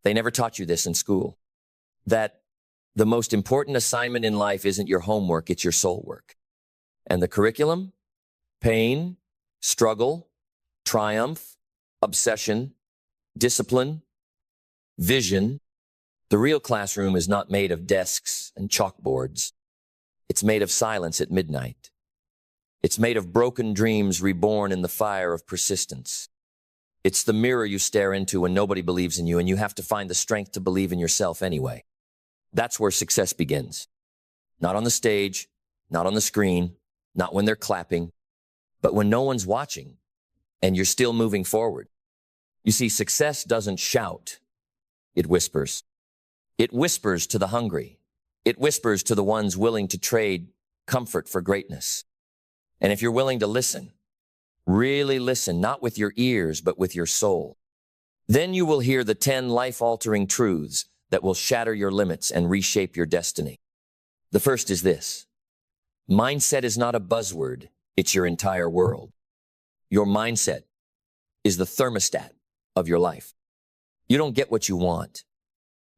They never taught you this in school. That the most important assignment in life isn't your homework, it's your soul work. And the curriculum? Pain, struggle, triumph, obsession, discipline, vision. The real classroom is not made of desks and chalkboards. It's made of silence at midnight. It's made of broken dreams reborn in the fire of persistence. It's the mirror you stare into when nobody believes in you, and you have to find the strength to believe in yourself anyway. That's where success begins. Not on the stage, not on the screen, not when they're clapping, but when no one's watching and you're still moving forward. You see, success doesn't shout. It whispers. It whispers to the hungry. It whispers to the ones willing to trade comfort for greatness. And if you're willing to listen, really listen, not with your ears, but with your soul, then you will hear the 10 life-altering truths that will shatter your limits and reshape your destiny. The first is this: mindset is not a buzzword, it's your entire world. Your mindset is the thermostat of your life. You don't get what you want.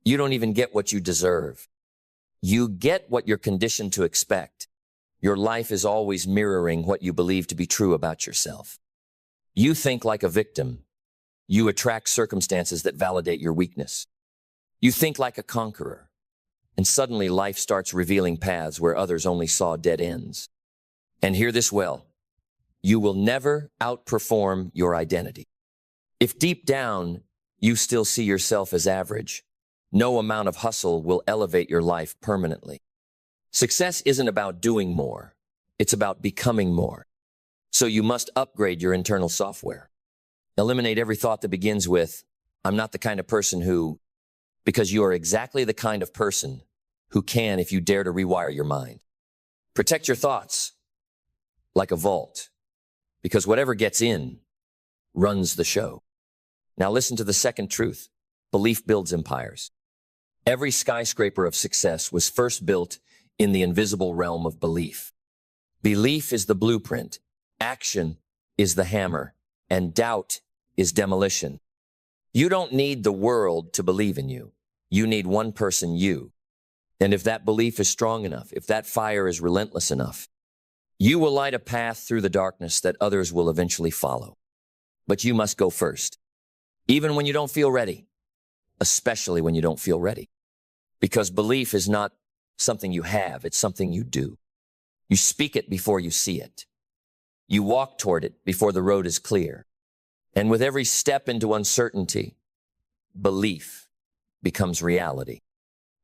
You don't even get what you deserve. You get what you're conditioned to expect. Your life is always mirroring what you believe to be true about yourself. You think like a victim. You attract circumstances that validate your weakness. You think like a conqueror, and suddenly life starts revealing paths where others only saw dead ends. And hear this well, you will never outperform your identity. If deep down you still see yourself as average, no amount of hustle will elevate your life permanently. Success isn't about doing more, it's about becoming more. So you must upgrade your internal software. Eliminate every thought that begins with, I'm not the kind of person who, because you are exactly the kind of person who can if you dare to rewire your mind. Protect your thoughts like a vault, because whatever gets in runs the show. Now listen to the second truth. Belief builds empires. Every skyscraper of success was first built in the invisible realm of belief. Belief is the blueprint, action is the hammer, and doubt is demolition. You don't need the world to believe in you. You need one person, you. And if that belief is strong enough, if that fire is relentless enough, you will light a path through the darkness that others will eventually follow. But you must go first, even when you don't feel ready, especially when you don't feel ready. Because belief is not something you have, it's something you do. You speak it before you see it. You walk toward it before the road is clear. And with every step into uncertainty, belief becomes reality.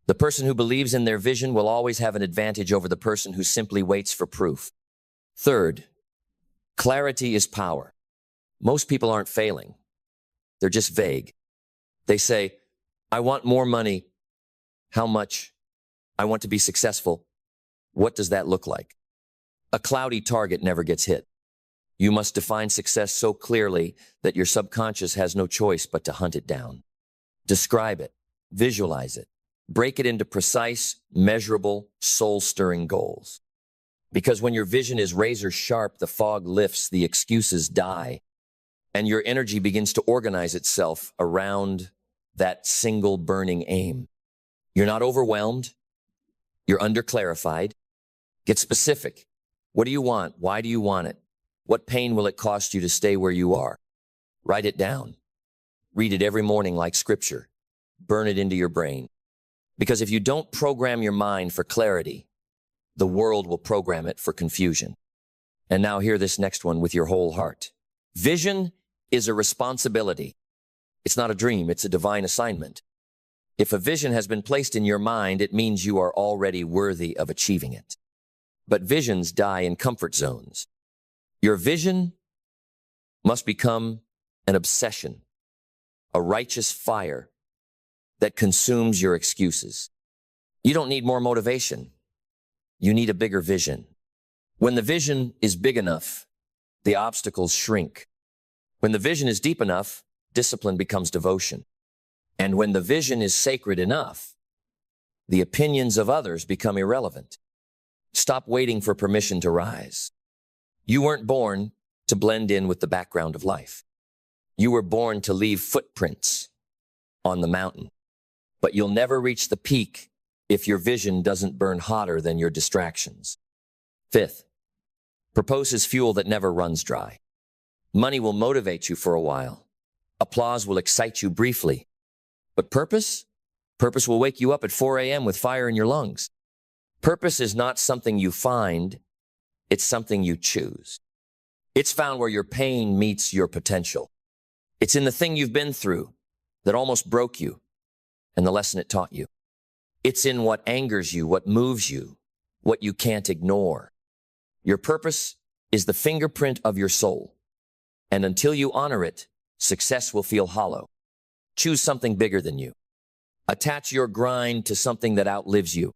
The person who believes in their vision will always have an advantage over the person who simply waits for proof. Third, clarity is power. Most people aren't failing. They're just vague. They say, I want more money. How much? I want to be successful. What does that look like? A cloudy target never gets hit. You must define success so clearly that your subconscious has no choice but to hunt it down. Describe it, visualize it, break it into precise, measurable, soul-stirring goals. Because when your vision is razor sharp, the fog lifts, the excuses die, and your energy begins to organize itself around that single burning aim. You're not overwhelmed. You're under-clarified. Get specific. What do you want? Why do you want it? What pain will it cost you to stay where you are? Write it down. Read it every morning like scripture. Burn it into your brain. Because if you don't program your mind for clarity, the world will program it for confusion. And now hear this next one with your whole heart. Vision is a responsibility. It's not a dream, it's a divine assignment. If a vision has been placed in your mind, it means you are already worthy of achieving it. But visions die in comfort zones. Your vision must become an obsession, a righteous fire that consumes your excuses. You don't need more motivation. You need a bigger vision. When the vision is big enough, the obstacles shrink. When the vision is deep enough, discipline becomes devotion. And when the vision is sacred enough, the opinions of others become irrelevant. Stop waiting for permission to rise. You weren't born to blend in with the background of life. You were born to leave footprints on the mountain. But you'll never reach the peak if your vision doesn't burn hotter than your distractions. Fifth, proposes fuel that never runs dry. Money will motivate you for a while. Applause will excite you briefly. But purpose? Purpose will wake you up at 4 a.m. with fire in your lungs. Purpose is not something you find, it's something you choose. It's found where your pain meets your potential. It's in the thing you've been through that almost broke you and the lesson it taught you. It's in what angers you, what moves you, what you can't ignore. Your purpose is the fingerprint of your soul. And until you honor it, success will feel hollow. Choose something bigger than you. Attach your grind to something that outlives you.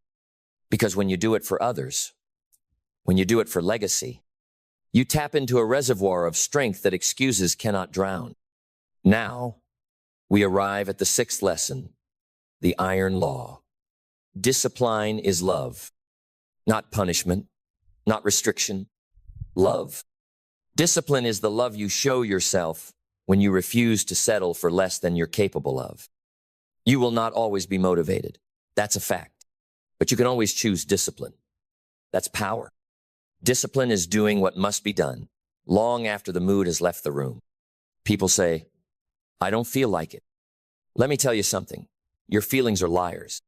Because when you do it for others, when you do it for legacy, you tap into a reservoir of strength that excuses cannot drown. Now, we arrive at the sixth lesson, the iron law. Discipline is love, not punishment, not restriction, love. Discipline is the love you show yourself when you refuse to settle for less than you're capable of. You will not always be motivated. That's a fact. But you can always choose discipline. That's power. Discipline is doing what must be done long after the mood has left the room. People say, I don't feel like it. Let me tell you something. Your feelings are liars.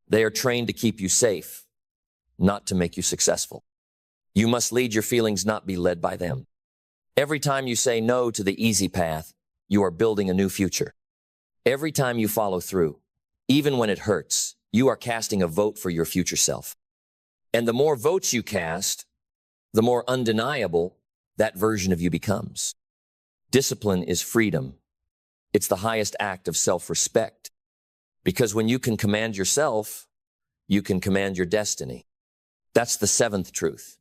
They are trained to keep you safe, not to make you successful. You must lead your feelings, not be led by them. Every time you say no to the easy path, you are building a new future. Every time you follow through, even when it hurts, you are casting a vote for your future self. And the more votes you cast, the more undeniable that version of you becomes. Discipline is freedom. It's the highest act of self-respect. Because when you can command yourself, you can command your destiny. That's the seventh truth.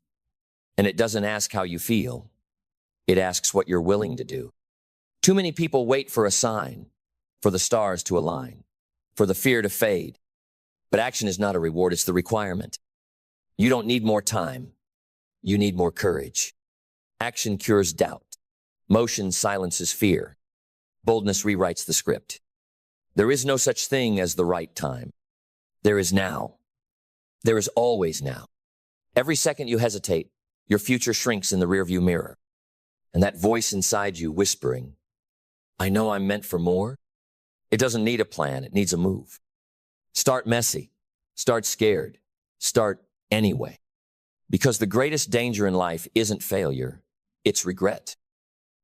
And it doesn't ask how you feel. It asks what you're willing to do. Too many people wait for a sign, for the stars to align, for the fear to fade. But action is not a reward, it's the requirement. You don't need more time. You need more courage. Action cures doubt. Motion silences fear. Boldness rewrites the script. There is no such thing as the right time. There is now. There is always now. Every second you hesitate, your future shrinks in the rearview mirror. And that voice inside you whispering, I know I'm meant for more. It doesn't need a plan, it needs a move. Start messy. Start scared. Start anyway. Because the greatest danger in life isn't failure, it's regret.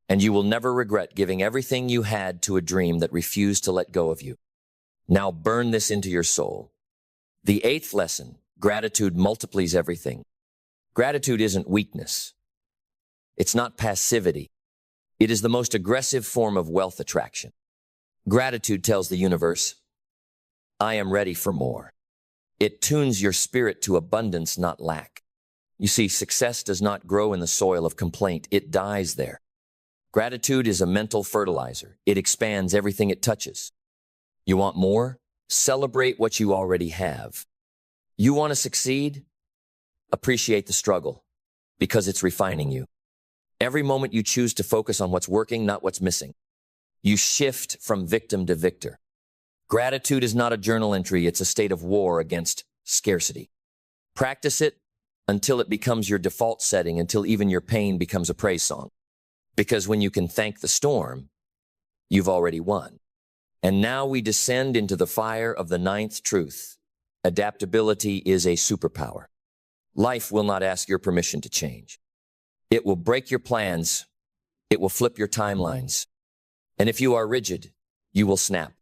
And you will never regret giving everything you had to a dream that refused to let go of you. Now burn this into your soul. The eighth lesson, gratitude multiplies everything. Gratitude isn't weakness. It's not passivity. It is the most aggressive form of wealth attraction. Gratitude tells the universe, I am ready for more. It tunes your spirit to abundance, not lack. You see, success does not grow in the soil of complaint. It dies there. Gratitude is a mental fertilizer. It expands everything it touches. You want more? Celebrate what you already have. You want to succeed? Appreciate the struggle, because it's refining you. Every moment you choose to focus on what's working, not what's missing. You shift from victim to victor. Gratitude is not a journal entry, it's a state of war against scarcity. Practice it until it becomes your default setting, until even your pain becomes a praise song. Because when you can thank the storm, you've already won. And now we descend into the fire of the ninth truth. Adaptability is a superpower. Life will not ask your permission to change. It will break your plans. It will flip your timelines. And if you are rigid, you will snap.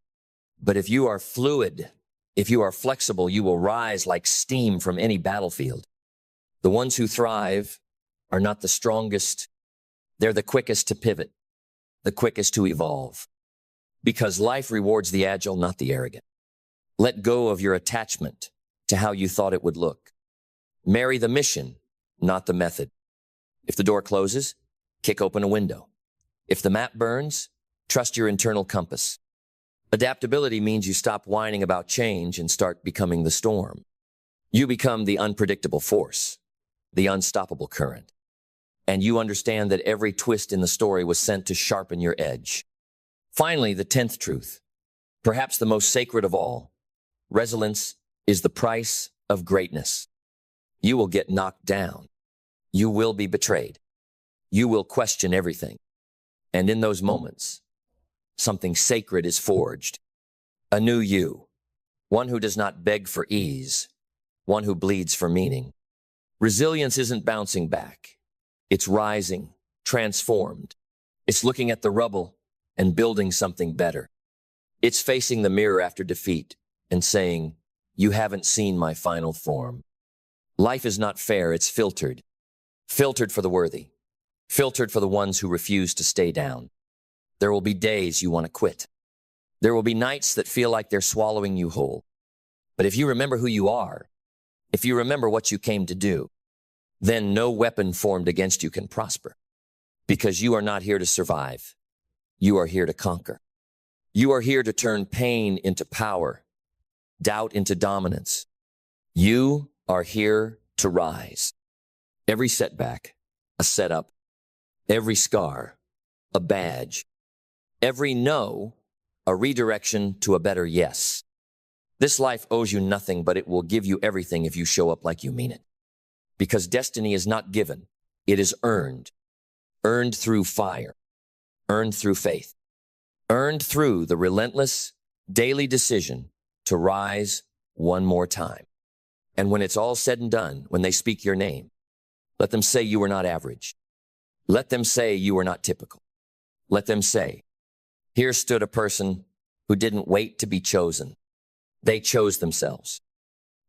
But if you are fluid, if you are flexible, you will rise like steam from any battlefield. The ones who thrive are not the strongest. They're the quickest to pivot, the quickest to evolve. Because life rewards the agile, not the arrogant. Let go of your attachment to how you thought it would look. Marry the mission, not the method. If the door closes, kick open a window. If the map burns, trust your internal compass. Adaptability means you stop whining about change and start becoming the storm. You become the unpredictable force, the unstoppable current. And you understand that every twist in the story was sent to sharpen your edge. Finally, the 10th truth. Perhaps the most sacred of all, resilience is the price of greatness. You will get knocked down. You will be betrayed. You will question everything. And in those moments, something sacred is forged. A new you, one who does not beg for ease, one who bleeds for meaning. Resilience isn't bouncing back. It's rising, transformed. It's looking at the rubble and building something better. It's facing the mirror after defeat and saying, "You haven't seen my final form." Life is not fair, it's filtered. Filtered for the worthy. Filtered for the ones who refuse to stay down. There will be days you want to quit. There will be nights that feel like they're swallowing you whole. But if you remember who you are, if you remember what you came to do, then no weapon formed against you can prosper. Because you are not here to survive. You are here to conquer. You are here to turn pain into power, doubt into dominance. You are here to rise. Every setback, a setup. Every scar, a badge. Every no, a redirection to a better yes. This life owes you nothing, but it will give you everything if you show up like you mean it. Because destiny is not given, it is earned. Earned through fire. Earned through faith. Earned through the relentless, daily decision to rise one more time. And when it's all said and done, when they speak your name, let them say you were not average. Let them say you were not typical. Let them say, here stood a person who didn't wait to be chosen. They chose themselves.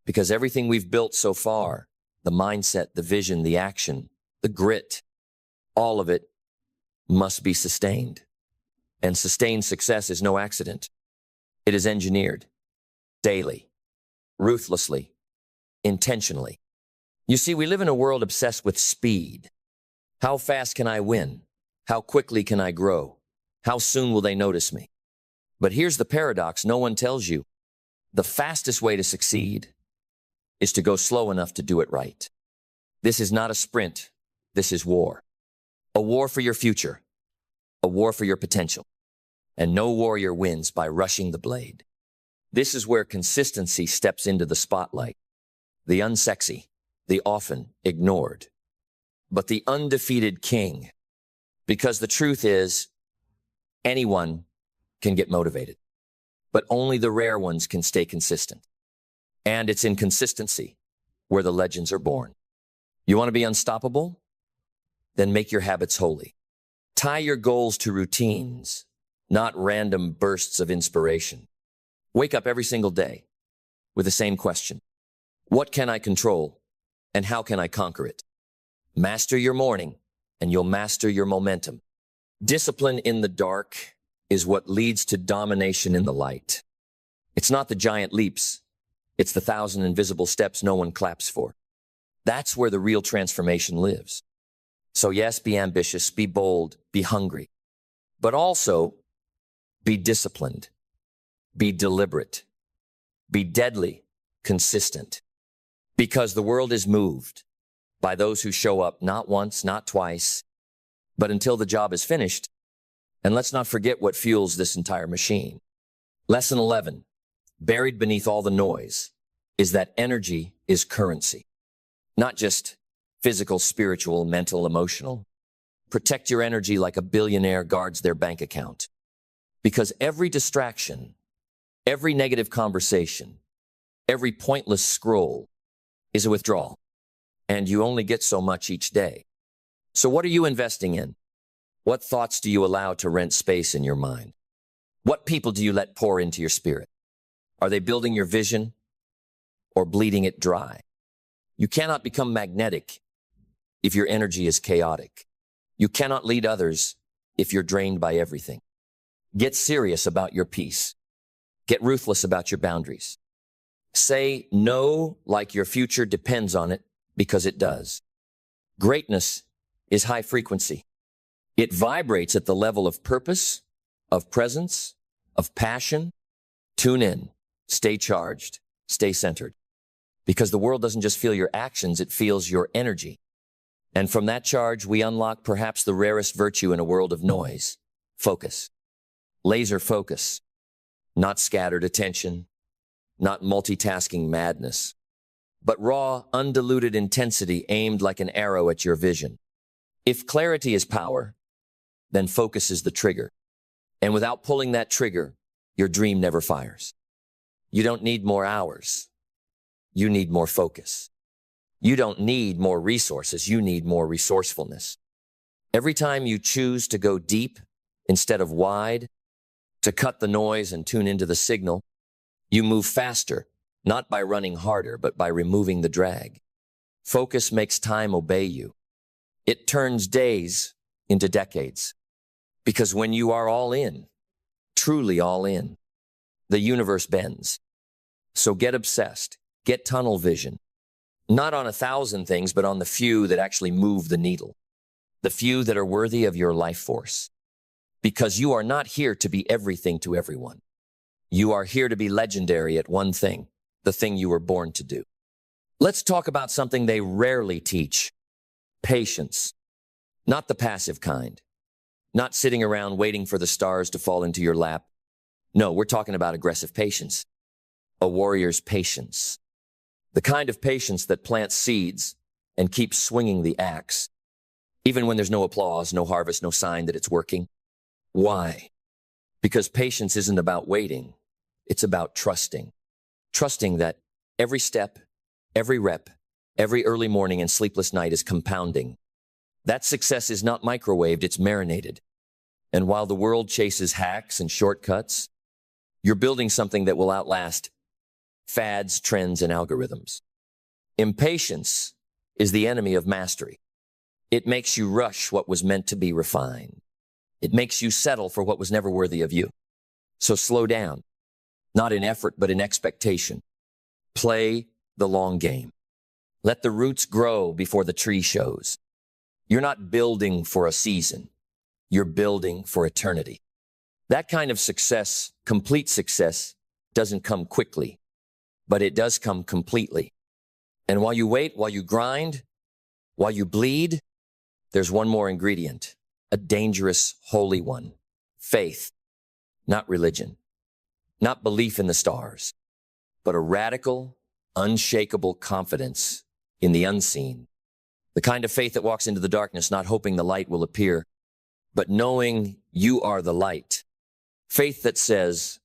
Because everything we've built so far, the mindset, the vision, the action, the grit, all of it must be sustained. And sustained success is no accident. It is engineered daily, ruthlessly, intentionally. You see, we live in a world obsessed with speed. How fast can I win? How quickly can I grow? How soon will they notice me? But here's the paradox no one tells you. The fastest way to succeed is to go slow enough to do it right. This is not a sprint. This is war. A war for your future. A war for your potential. And no warrior wins by rushing the blade. This is where consistency steps into the spotlight. The unsexy, the often ignored, but the undefeated king. Because the truth is, anyone can get motivated, but only the rare ones can stay consistent. And it's in consistency where the legends are born. You want to be unstoppable? Then make your habits holy. Tie your goals to routines, not random bursts of inspiration. Wake up every single day with the same question. What can I control and how can I conquer it? Master your morning and you'll master your momentum. Discipline in the dark is what leads to domination in the light. It's not the giant leaps. It's the 1,000 invisible steps no one claps for. That's where the real transformation lives. So yes, be ambitious, be bold, be hungry, but also be disciplined, be deliberate, be deadly consistent. Because the world is moved by those who show up not once, not twice, but until the job is finished. And let's not forget what fuels this entire machine. Lesson 11, buried beneath all the noise, is that energy is currency. Not just physical, spiritual, mental, emotional. Protect your energy like a billionaire guards their bank account. Because every distraction, every negative conversation, every pointless scroll is a withdrawal. And you only get so much each day. So what are you investing in? What thoughts do you allow to rent space in your mind? What people do you let pour into your spirit? Are they building your vision or bleeding it dry? You cannot become magnetic if your energy is chaotic. You cannot lead others if you're drained by everything. Get serious about your peace. Get ruthless about your boundaries. Say no like your future depends on it, because it does. Greatness is high frequency. It vibrates at the level of purpose, of presence, of passion. Tune in, stay charged, stay centered. Because the world doesn't just feel your actions, it feels your energy. And from that charge, we unlock perhaps the rarest virtue in a world of noise. Focus. Laser focus. not scattered attention, not multitasking madness, but raw, undiluted intensity aimed like an arrow at your vision. If clarity is power, then focus is the trigger. And without pulling that trigger, your dream never fires. You don't need more hours. You need more focus. You don't need more resources. You need more resourcefulness. Every time you choose to go deep instead of wide, to cut the noise and tune into the signal, you move faster, not by running harder, but by removing the drag. Focus makes time obey you. It turns days into decades. Because when you are all in, truly all in, the universe bends. So get obsessed, get tunnel vision. Not on 1,000 things, but on the few that actually move the needle. The few that are worthy of your life force. Because you are not here to be everything to everyone. You are here to be legendary at one thing, the thing you were born to do. Let's talk about something they rarely teach. Patience. Not the passive kind. Not sitting around waiting for the stars to fall into your lap. No, we're talking about aggressive patience. A warrior's patience. The kind of patience that plants seeds and keeps swinging the axe. Even when there's no applause, no harvest, no sign that it's working. Why? Because patience isn't about waiting. It's about trusting. Trusting that every step, every rep, every early morning and sleepless night is compounding. That success is not microwaved, it's marinated. And while the world chases hacks and shortcuts, you're building something that will outlast fads, trends, and algorithms. Impatience is the enemy of mastery. It makes you rush what was meant to be refined. It makes you settle for what was never worthy of you. So slow down, not in effort, but in expectation. Play the long game. Let the roots grow before the tree shows. You're not building for a season. You're building for eternity. That kind of success, complete success, doesn't come quickly, but it does come completely. And while you wait, while you grind, while you bleed, there's one more ingredient, a dangerous, holy one. Faith, not religion, not belief in the stars, but a radical, unshakable confidence in the unseen. The kind of faith that walks into the darkness, not hoping the light will appear, but knowing you are the light. Faith that says,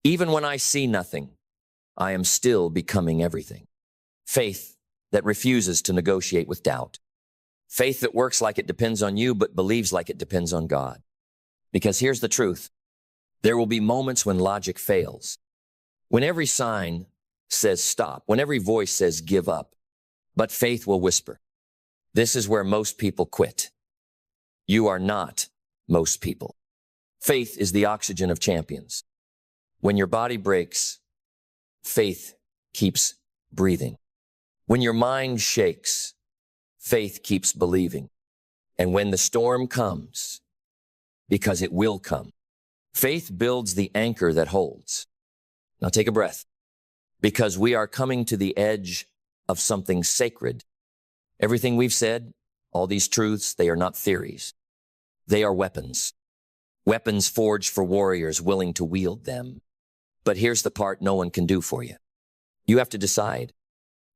even when I see nothing, I am still becoming everything. Faith that refuses to negotiate with doubt. Faith that works like it depends on you, but believes like it depends on God. Because here's the truth. There will be moments when logic fails. When every sign says stop, when every voice says give up, but faith will whisper. This is where most people quit. You are not most people. Faith is the oxygen of champions. When your body breaks, faith keeps breathing. When your mind shakes, faith keeps believing. And when the storm comes, because it will come, faith builds the anchor that holds. Now take a breath, because we are coming to the edge of something sacred. Everything we've said, all these truths, they are not theories. They are weapons. Weapons forged for warriors willing to wield them. But here's the part no one can do for you. You have to decide.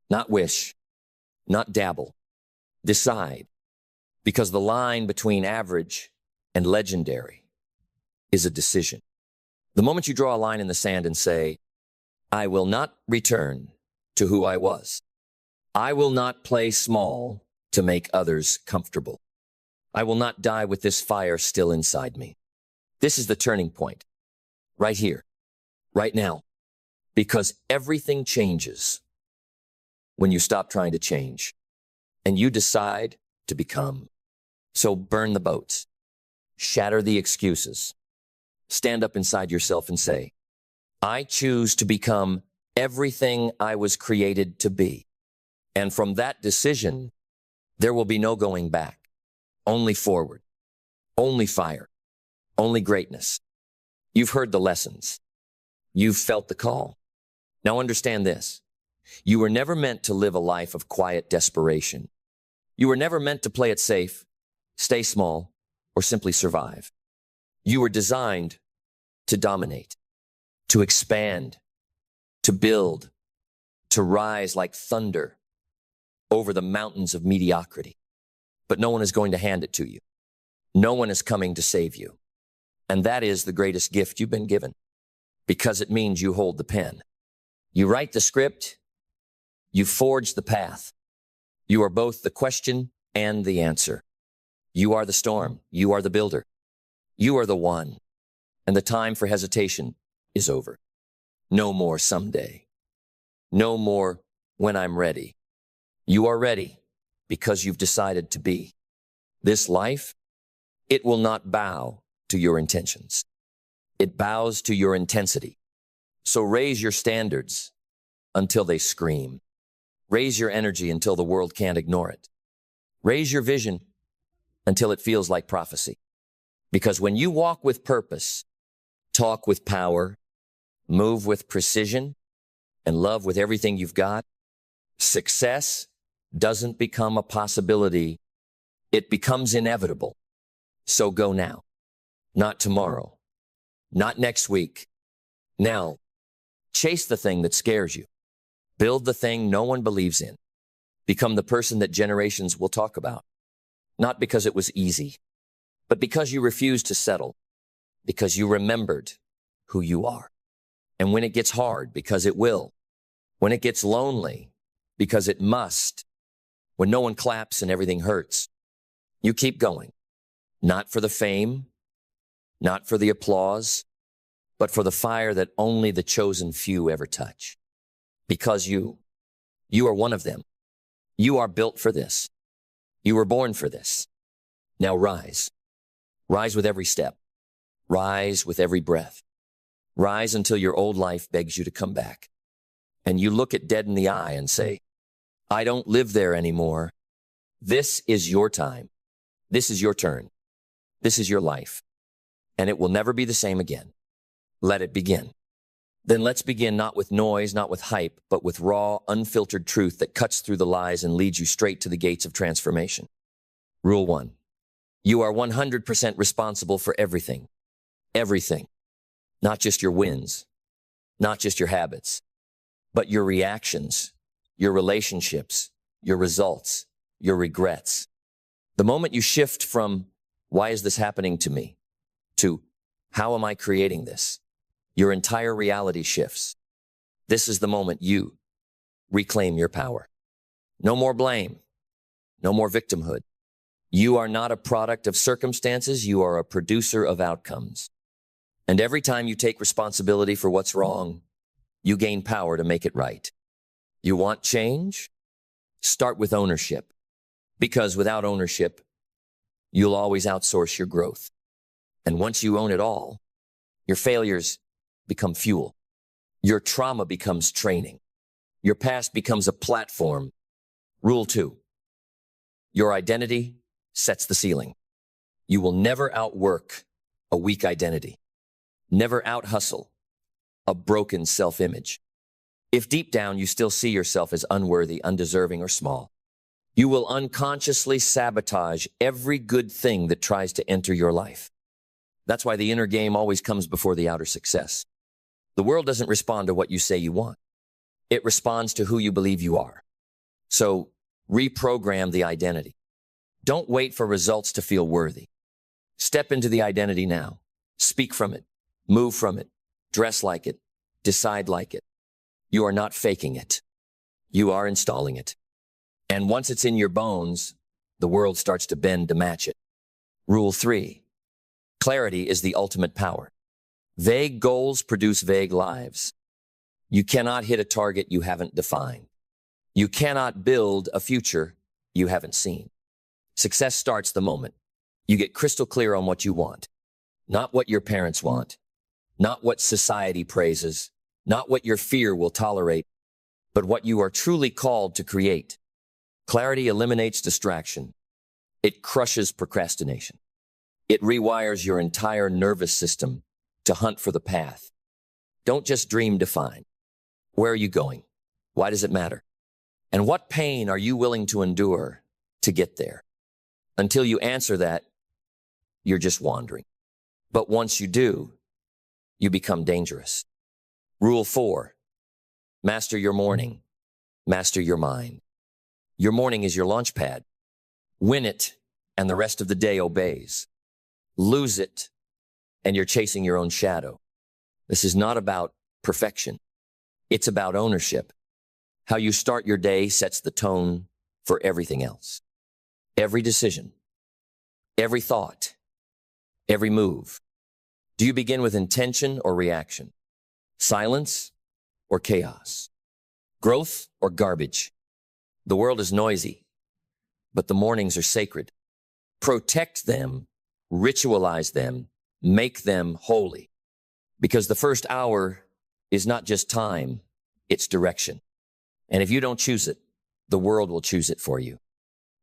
Not wish. Not dabble. Decide. Because the line between average and legendary is a decision. The moment you draw a line in the sand and say, I will not return to who I was. I will not play small to make others comfortable. I will not die with this fire still inside me. This is the turning point. Right here. Right now. Because everything changes when you stop trying to change and you decide to become. So burn the boats. Shatter the excuses. Stand up inside yourself and say, I choose to become everything I was created to be. And from that decision, there will be no going back. Only forward. Only fire. Only greatness. You've heard the lessons. You've felt the call. Now understand this. You were never meant to live a life of quiet desperation. You were never meant to play it safe, stay small, or simply survive. You were designed to dominate, to expand, to build, to rise like thunder over the mountains of mediocrity. But no one is going to hand it to you. No one is coming to save you. And that is the greatest gift you've been given, because it means you hold the pen. You write the script, you forge the path. You are both the question and the answer. You are the storm. You are the builder. You are the one. And the time for hesitation is over. No more someday. No more when I'm ready. You are ready because you've decided to be. This life, it will not bow to your intentions. It bows to your intensity. So raise your standards until they scream. Raise your energy until the world can't ignore it. Raise your vision until it feels like prophecy. Because when you walk with purpose, talk with power, move with precision, and love with everything you've got, success doesn't become a possibility. It becomes inevitable. So go now. Not tomorrow. Not next week. Now, chase the thing that scares you. Build the thing no one believes in. Become the person that generations will talk about. Not because it was easy, but because you refused to settle, because you remembered who you are. And when it gets hard, because it will. When it gets lonely, because it must. When no one claps and everything hurts, you keep going. Not for the fame, not for the applause, but for the fire that only the chosen few ever touch. Because you are one of them. You are built for this. You were born for this. Now rise. Rise with every step. Rise with every breath. Rise until your old life begs you to come back. And you look it dead in the eye and say, I don't live there anymore. This is your time. This is your turn. This is your life. And it will never be the same again. Let it begin. Then let's begin not with noise, not with hype, but with raw, unfiltered truth that cuts through the lies and leads you straight to the gates of transformation. Rule 1. You are 100% responsible for everything. Everything. Not just your wins, not just your habits, but your reactions, your relationships, your results, your regrets. The moment you shift from, why is this happening to me, to, how am I creating this? Your entire reality shifts. This is the moment you reclaim your power. No more blame. No more victimhood. You are not a product of circumstances. You are a producer of outcomes. And every time you take responsibility for what's wrong, you gain power to make it right. You want change? Start with ownership. Because without ownership, you'll always outsource your growth. And once you own it all, your failures become fuel. Your trauma becomes training. Your past becomes a platform. Rule 2. Your identity sets the ceiling. You will never outwork a weak identity. Never out-hustle a broken self-image. If deep down you still see yourself as unworthy, undeserving, or small, you will unconsciously sabotage every good thing that tries to enter your life. That's why the inner game always comes before the outer success. The world doesn't respond to what you say you want. It responds to who you believe you are. So reprogram the identity. Don't wait for results to feel worthy. Step into the identity now. Speak from it. Move from it. Dress like it. Decide like it. You are not faking it. You are installing it. And once it's in your bones, the world starts to bend to match it. Rule 3. Clarity is the ultimate power. Vague goals produce vague lives. You cannot hit a target you haven't defined. You cannot build a future you haven't seen. Success starts the moment you get crystal clear on what you want. Not what your parents want. Not what society praises. Not what your fear will tolerate. But what you are truly called to create. Clarity eliminates distraction. It crushes procrastination. It rewires your entire nervous system to hunt for the path. Don't just dream, define. Where are you going? Why does it matter? And what pain are you willing to endure to get there? Until you answer that, you're just wandering. But once you do, you become dangerous. Rule 4. Master your morning. Master your mind. Your morning is your launch pad. Win it, and the rest of the day obeys. Lose it, and you're chasing your own shadow. This is not about perfection. It's about ownership. How you start your day sets the tone for everything else. Every decision, every thought, every move. Do you begin with intention or reaction? Silence or chaos? Growth or garbage? The world is noisy, but the mornings are sacred. Protect them, ritualize them, make them holy. Because the first hour is not just time, it's direction. And if you don't choose it, the world will choose it for you.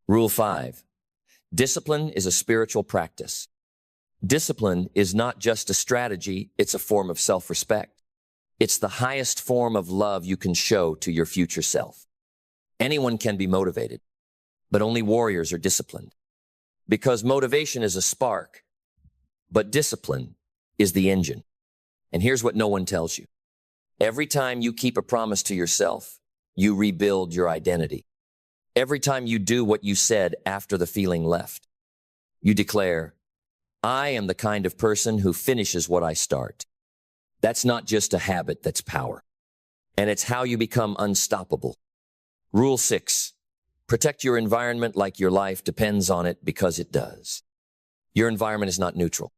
Rule 5. Discipline is a spiritual practice. Discipline is not just a strategy, it's a form of self-respect. It's the highest form of love you can show to your future self. Anyone can be motivated, but only warriors are disciplined. Because motivation is a spark, but discipline is the engine. And here's what no one tells you. Every time you keep a promise to yourself, you rebuild your identity. Every time you do what you said after the feeling left, you declare, I am the kind of person who finishes what I start. That's not just a habit, that's power. And it's how you become unstoppable. Rule 6. Protect your environment like your life depends on it, because it does. Your environment is not neutral.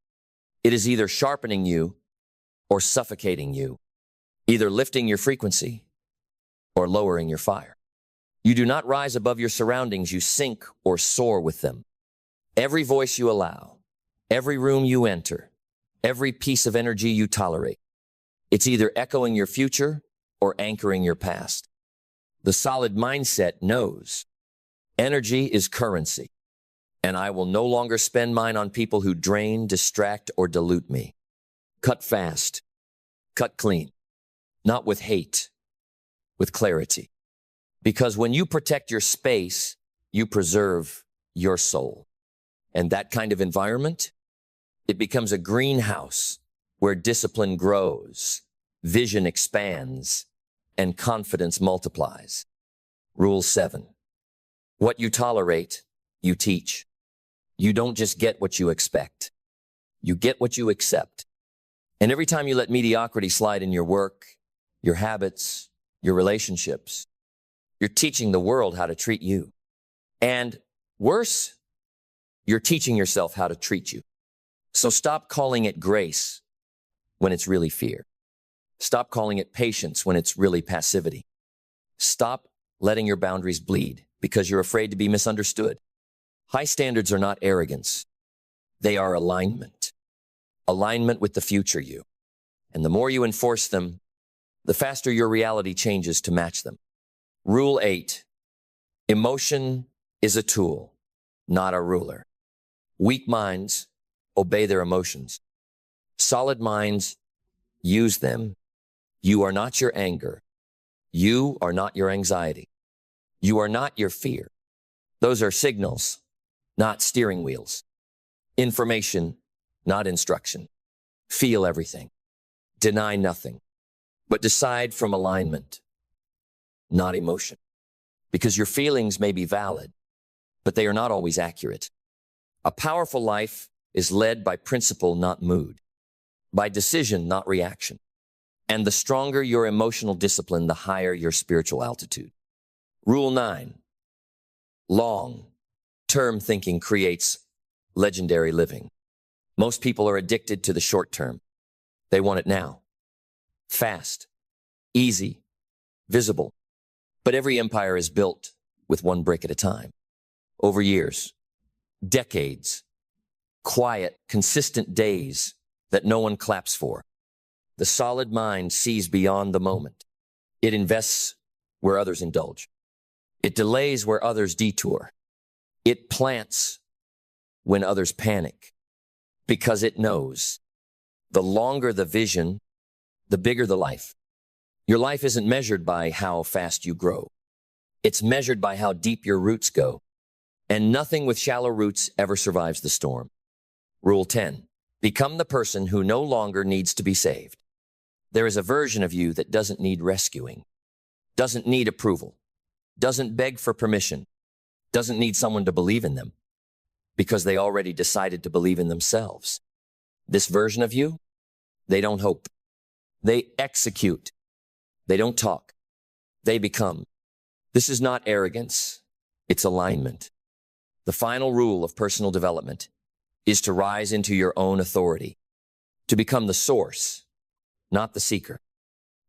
It is either sharpening you or suffocating you, either lifting your frequency or lowering your fire. You do not rise above your surroundings, you sink or soar with them. Every voice you allow, every room you enter, every piece of energy you tolerate, it's either echoing your future or anchoring your past. The solid mindset knows energy is currency, and I will no longer spend mine on people who drain, distract, or dilute me. Cut fast, cut clean, not with hate, with clarity. Because when you protect your space, you preserve your soul. And that kind of environment, it becomes a greenhouse where discipline grows, vision expands, and confidence multiplies. Rule 7. What you tolerate, you teach. You don't just get what you expect. You get what you accept. And every time you let mediocrity slide in your work, your habits, your relationships, you're teaching the world how to treat you. And worse, you're teaching yourself how to treat you. So stop calling it grace when it's really fear. Stop calling it patience when it's really passivity. Stop letting your boundaries bleed because you're afraid to be misunderstood. High standards are not arrogance. They are alignment. Alignment with the future you. And the more you enforce them, the faster your reality changes to match them. Rule 8. Emotion is a tool, not a ruler. Weak minds obey their emotions. Solid minds use them. You are not your anger. You are not your anxiety. You are not your fear. Those are signals, not steering wheels. Information, not instruction. Feel everything. Deny nothing. But decide from alignment, not emotion. Because your feelings may be valid, but they are not always accurate. A powerful life is led by principle, not mood. By decision, not reaction. And the stronger your emotional discipline, the higher your spiritual altitude. Rule 9. Long-term thinking creates legendary living. Most people are addicted to the short term. They want it now. Fast, easy, visible. But every empire is built with one brick at a time. Over years, decades, quiet, consistent days that no one claps for. The solid mind sees beyond the moment. It invests where others indulge. It delays where others detour. It plants when others panic. Because it knows the longer the vision, the bigger the life. Your life isn't measured by how fast you grow. It's measured by how deep your roots go. And nothing with shallow roots ever survives the storm. Rule 10. Become the person who no longer needs to be saved. There is a version of you that doesn't need rescuing, doesn't need approval, doesn't beg for permission, doesn't need someone to believe in them, because they already decided to believe in themselves. This version of you, they don't hope. They execute. They don't talk. They become. This is not arrogance. It's alignment. The final rule of personal development is to rise into your own authority, to become the source, not the seeker,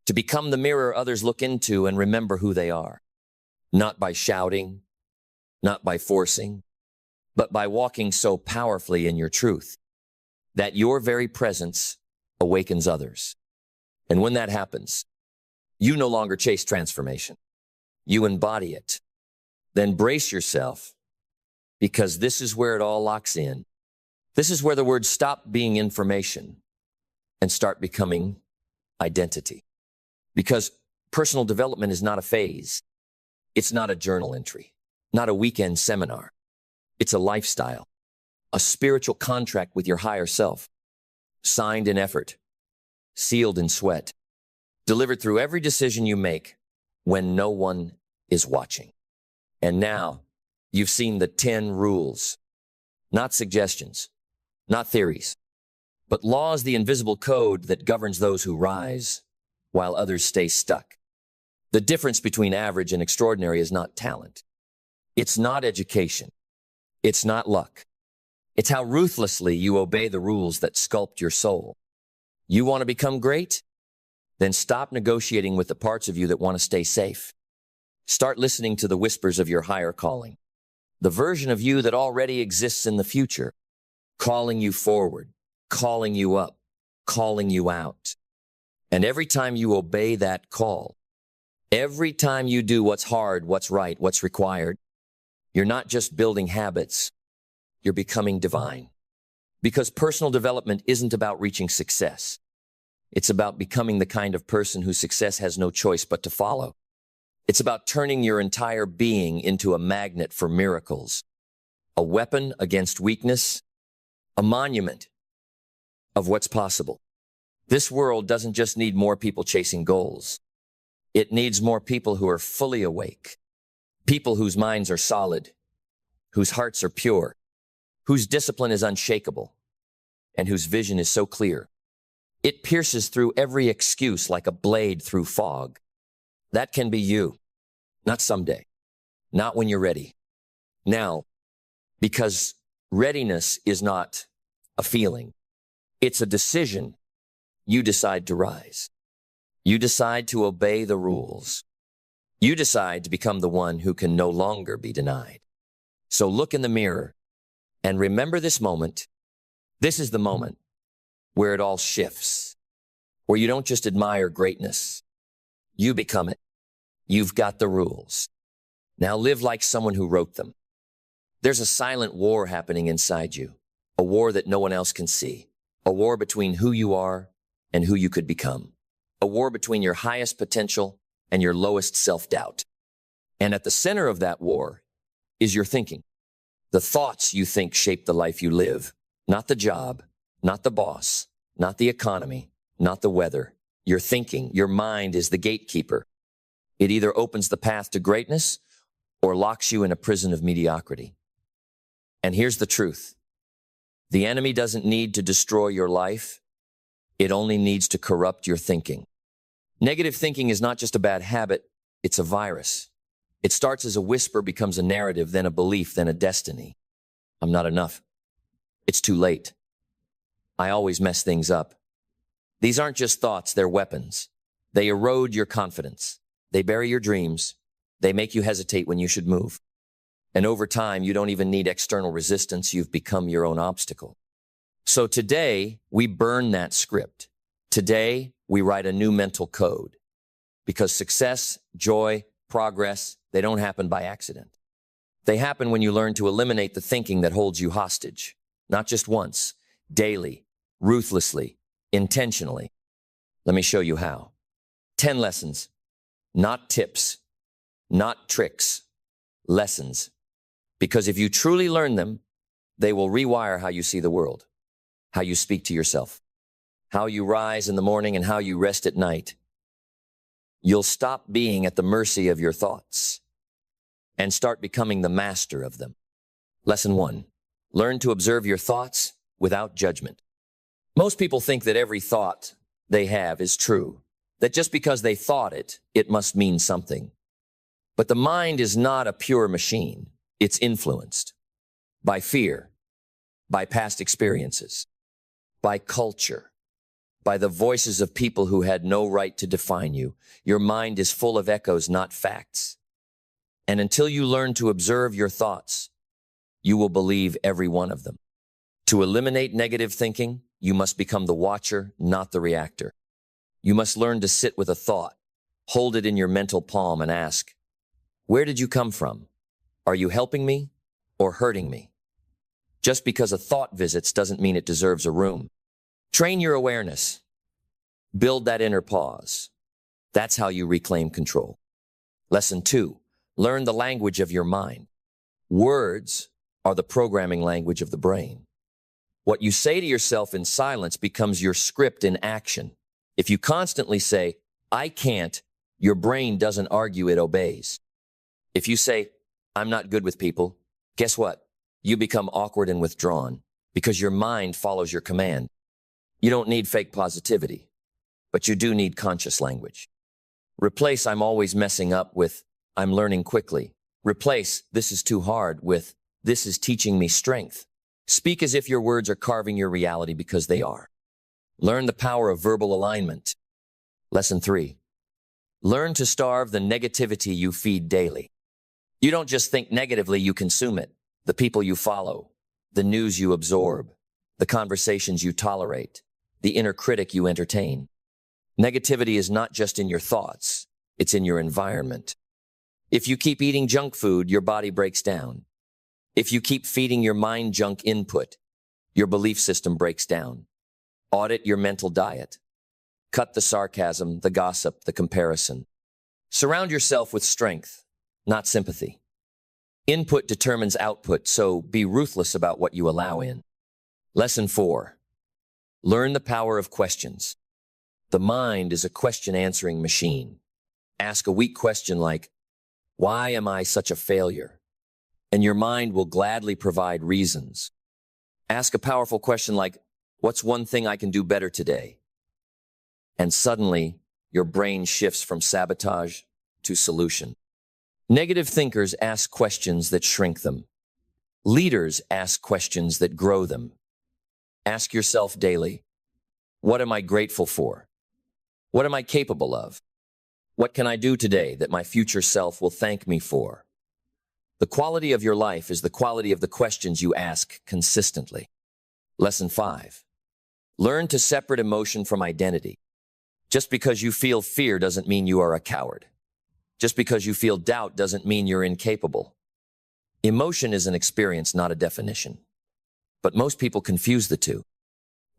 to become the mirror others look into and remember who they are, not by shouting, not by forcing, but by walking so powerfully in your truth that your very presence awakens others. And when that happens, you no longer chase transformation. You embody it. Then brace yourself, because this is where it all locks in. This is where the words stop being information and start becoming identity. Because personal development is not a phase. It's not a journal entry, not a weekend seminar. It's a lifestyle, a spiritual contract with your higher self, signed in effort, sealed in sweat, delivered through every decision you make when no one is watching. And now you've seen the 10 rules, not suggestions, not theories, but laws, the invisible code that governs those who rise while others stay stuck. The difference between average and extraordinary is not talent. It's not education. It's not luck. It's how ruthlessly you obey the rules that sculpt your soul. You want to become great? Then stop negotiating with the parts of you that want to stay safe. Start listening to the whispers of your higher calling, the version of you that already exists in the future, calling you forward, calling you up, calling you out. And every time you obey that call, every time you do what's hard, what's right, what's required, you're not just building habits, you're becoming divine. Because personal development isn't about reaching success. It's about becoming the kind of person whose success has no choice but to follow. It's about turning your entire being into a magnet for miracles, a weapon against weakness, a monument of what's possible. This world doesn't just need more people chasing goals. It needs more people who are fully awake, people whose minds are solid, whose hearts are pure, whose discipline is unshakable, and whose vision is so clear. It pierces through every excuse like a blade through fog. That can be you. Not someday. Not when you're ready. Now, because readiness is not a feeling. It's a decision. You decide to rise. You decide to obey the rules. You decide to become the one who can no longer be denied. So look in the mirror and remember this moment. This is the moment where it all shifts, where you don't just admire greatness. You become it. You've got the rules. Now live like someone who wrote them. There's a silent war happening inside you, a war that no one else can see, a war between who you are and who you could become, a war between your highest potential and your lowest self-doubt. And at the center of that war is your thinking. The thoughts you think shape the life you live, not the job, not the boss, not the economy, not the weather. Your thinking, your mind is the gatekeeper. It either opens the path to greatness or locks you in a prison of mediocrity. And here's the truth. The enemy doesn't need to destroy your life. It only needs to corrupt your thinking. Negative thinking is not just a bad habit. It's a virus. It starts as a whisper, becomes a narrative, then a belief, then a destiny. I'm not enough. It's too late. I always mess things up. These aren't just thoughts, they're weapons. They erode your confidence. They bury your dreams. They make you hesitate when you should move. And over time, you don't even need external resistance. You've become your own obstacle. So today, we burn that script. Today, we write a new mental code. Because success, joy, progress, they don't happen by accident. They happen when you learn to eliminate the thinking that holds you hostage. Not just once, daily, ruthlessly, intentionally. Let me show you how. 10 lessons. Not tips, not tricks, lessons. Because if you truly learn them, they will rewire how you see the world, how you speak to yourself, how you rise in the morning and how you rest at night, you'll stop being at the mercy of your thoughts and start becoming the master of them. Lesson 1. Learn to observe your thoughts without judgment. Most people think that every thought they have is true, that just because they thought it, it must mean something. But the mind is not a pure machine. It's influenced by fear, by past experiences, by culture, by the voices of people who had no right to define you. Your mind is full of echoes, not facts. And until you learn to observe your thoughts, you will believe every one of them. To eliminate negative thinking, you must become the watcher, not the reactor. You must learn to sit with a thought, hold it in your mental palm and ask, where did you come from? Are you helping me or hurting me? Just because a thought visits doesn't mean it deserves a room. Train your awareness. Build that inner pause. That's how you reclaim control. Lesson 2. Learn the language of your mind. Words are the programming language of the brain. What you say to yourself in silence becomes your script in action. If you constantly say, I can't, your brain doesn't argue, it obeys. If you say, I'm not good with people, guess what? You become awkward and withdrawn because your mind follows your command. You don't need fake positivity, but you do need conscious language. Replace I'm always messing up with I'm learning quickly. Replace this is too hard with this is teaching me strength. Speak as if your words are carving your reality because they are. Learn the power of verbal alignment. Lesson 3. Learn to starve the negativity you feed daily. You don't just think negatively, you consume it. The people you follow, the news you absorb, the conversations you tolerate, the inner critic you entertain. Negativity is not just in your thoughts, it's in your environment. If you keep eating junk food, your body breaks down. If you keep feeding your mind junk input, your belief system breaks down. Audit your mental diet. Cut the sarcasm, the gossip, the comparison. Surround yourself with strength, not sympathy. Input determines output, so be ruthless about what you allow in. Lesson 4. Learn the power of questions. The mind is a question-answering machine. Ask a weak question like, why am I such a failure? And your mind will gladly provide reasons. Ask a powerful question like, what's one thing I can do better today? And suddenly, your brain shifts from sabotage to solution. Negative thinkers ask questions that shrink them. Leaders ask questions that grow them. Ask yourself daily, what am I grateful for? What am I capable of? What can I do today that my future self will thank me for? The quality of your life is the quality of the questions you ask consistently. Lesson 5. Learn to separate emotion from identity. Just because you feel fear doesn't mean you are a coward. Just because you feel doubt doesn't mean you're incapable. Emotion is an experience, not a definition. But most people confuse the two.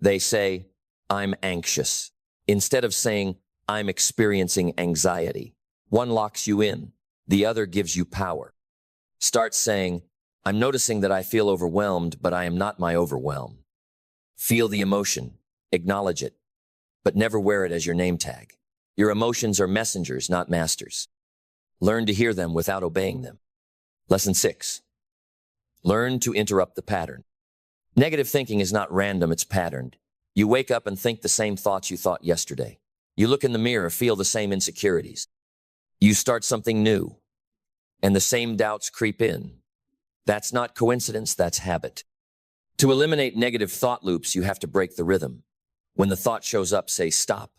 They say, I'm anxious, instead of saying, I'm experiencing anxiety. One locks you in, the other gives you power. Start saying, I'm noticing that I feel overwhelmed, but I am not my overwhelm. Feel the emotion, acknowledge it, but never wear it as your name tag. Your emotions are messengers, not masters. Learn to hear them without obeying them. Lesson 6. Learn to interrupt the pattern. Negative thinking is not random, it's patterned. You wake up and think the same thoughts you thought yesterday. You look in the mirror, feel the same insecurities. You start something new, and the same doubts creep in. That's not coincidence, that's habit. To eliminate negative thought loops, you have to break the rhythm. When the thought shows up, say stop,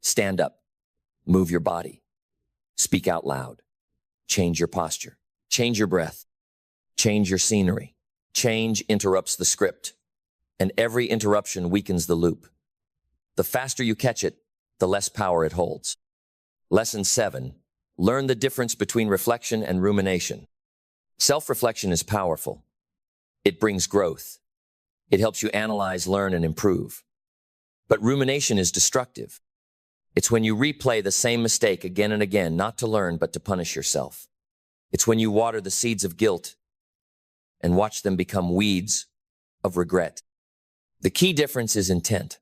stand up, move your body, speak out loud, change your posture, change your breath, change your scenery. Change interrupts the script, and every interruption weakens the loop. The faster you catch it, the less power it holds. Lesson 7. Learn the difference between reflection and rumination. Self-reflection is powerful. It brings growth. It helps you analyze, learn, and improve. But rumination is destructive. It's when you replay the same mistake again and again, not to learn, but to punish yourself. It's when you water the seeds of guilt and watch them become weeds of regret. The key difference is intent.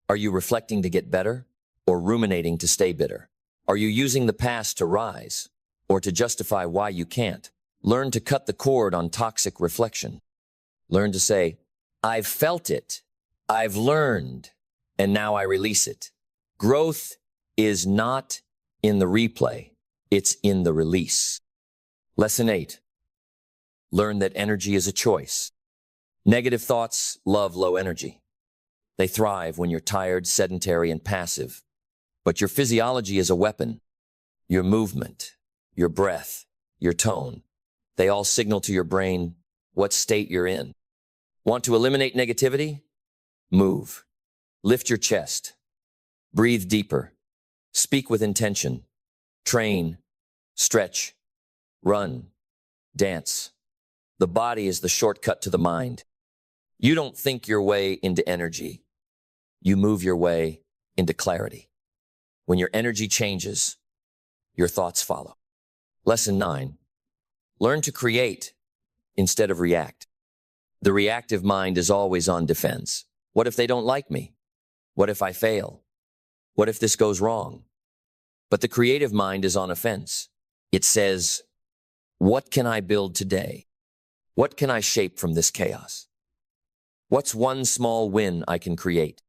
Are you reflecting to get better or ruminating to stay bitter? Are you using the past to rise or to justify why you can't? Learn to cut the cord on toxic reflection. Learn to say, I've felt it, I've learned, and now I release it. Growth is not in the replay, it's in the release. Lesson 8. Learn that energy is a choice. Negative thoughts love low energy. They thrive when you're tired, sedentary, and passive. But your physiology is a weapon. Your movement, your breath, your tone, they all signal to your brain what state you're in. Want to eliminate negativity? Move. Lift your chest. Breathe deeper. Speak with intention. Train. Stretch. Run. Dance. The body is the shortcut to the mind. You don't think your way into energy. You move your way into clarity. When your energy changes, your thoughts follow. Lesson 9. Learn to create instead of react. The reactive mind is always on defense. What if they don't like me? What if I fail? What if this goes wrong? But the creative mind is on offense. It says, what can I build today? What can I shape from this chaos? What's one small win I can create?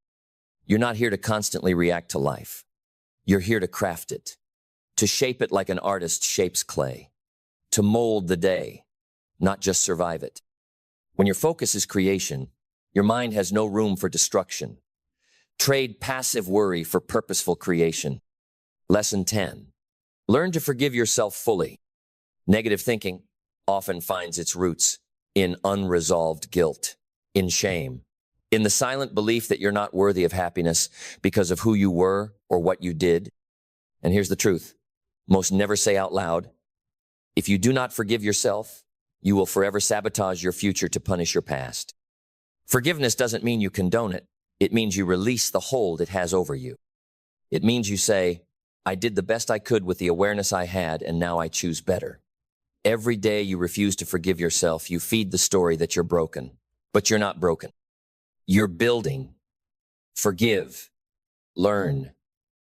You're not here to constantly react to life. You're here to craft it, to shape it like an artist shapes clay, to mold the day, not just survive it. When your focus is creation, your mind has no room for destruction. Trade passive worry for purposeful creation. Lesson 10. Learn to forgive yourself fully. Negative thinking often finds its roots in unresolved guilt, in shame, in the silent belief that you're not worthy of happiness because of who you were or what you did. And here's the truth. Most never say out loud, if you do not forgive yourself, you will forever sabotage your future to punish your past. Forgiveness doesn't mean you condone it. It means you release the hold it has over you. It means you say, I did the best I could with the awareness I had, and now I choose better. Every day you refuse to forgive yourself, you feed the story that you're broken. But you're not broken. You're building. Forgive. Learn.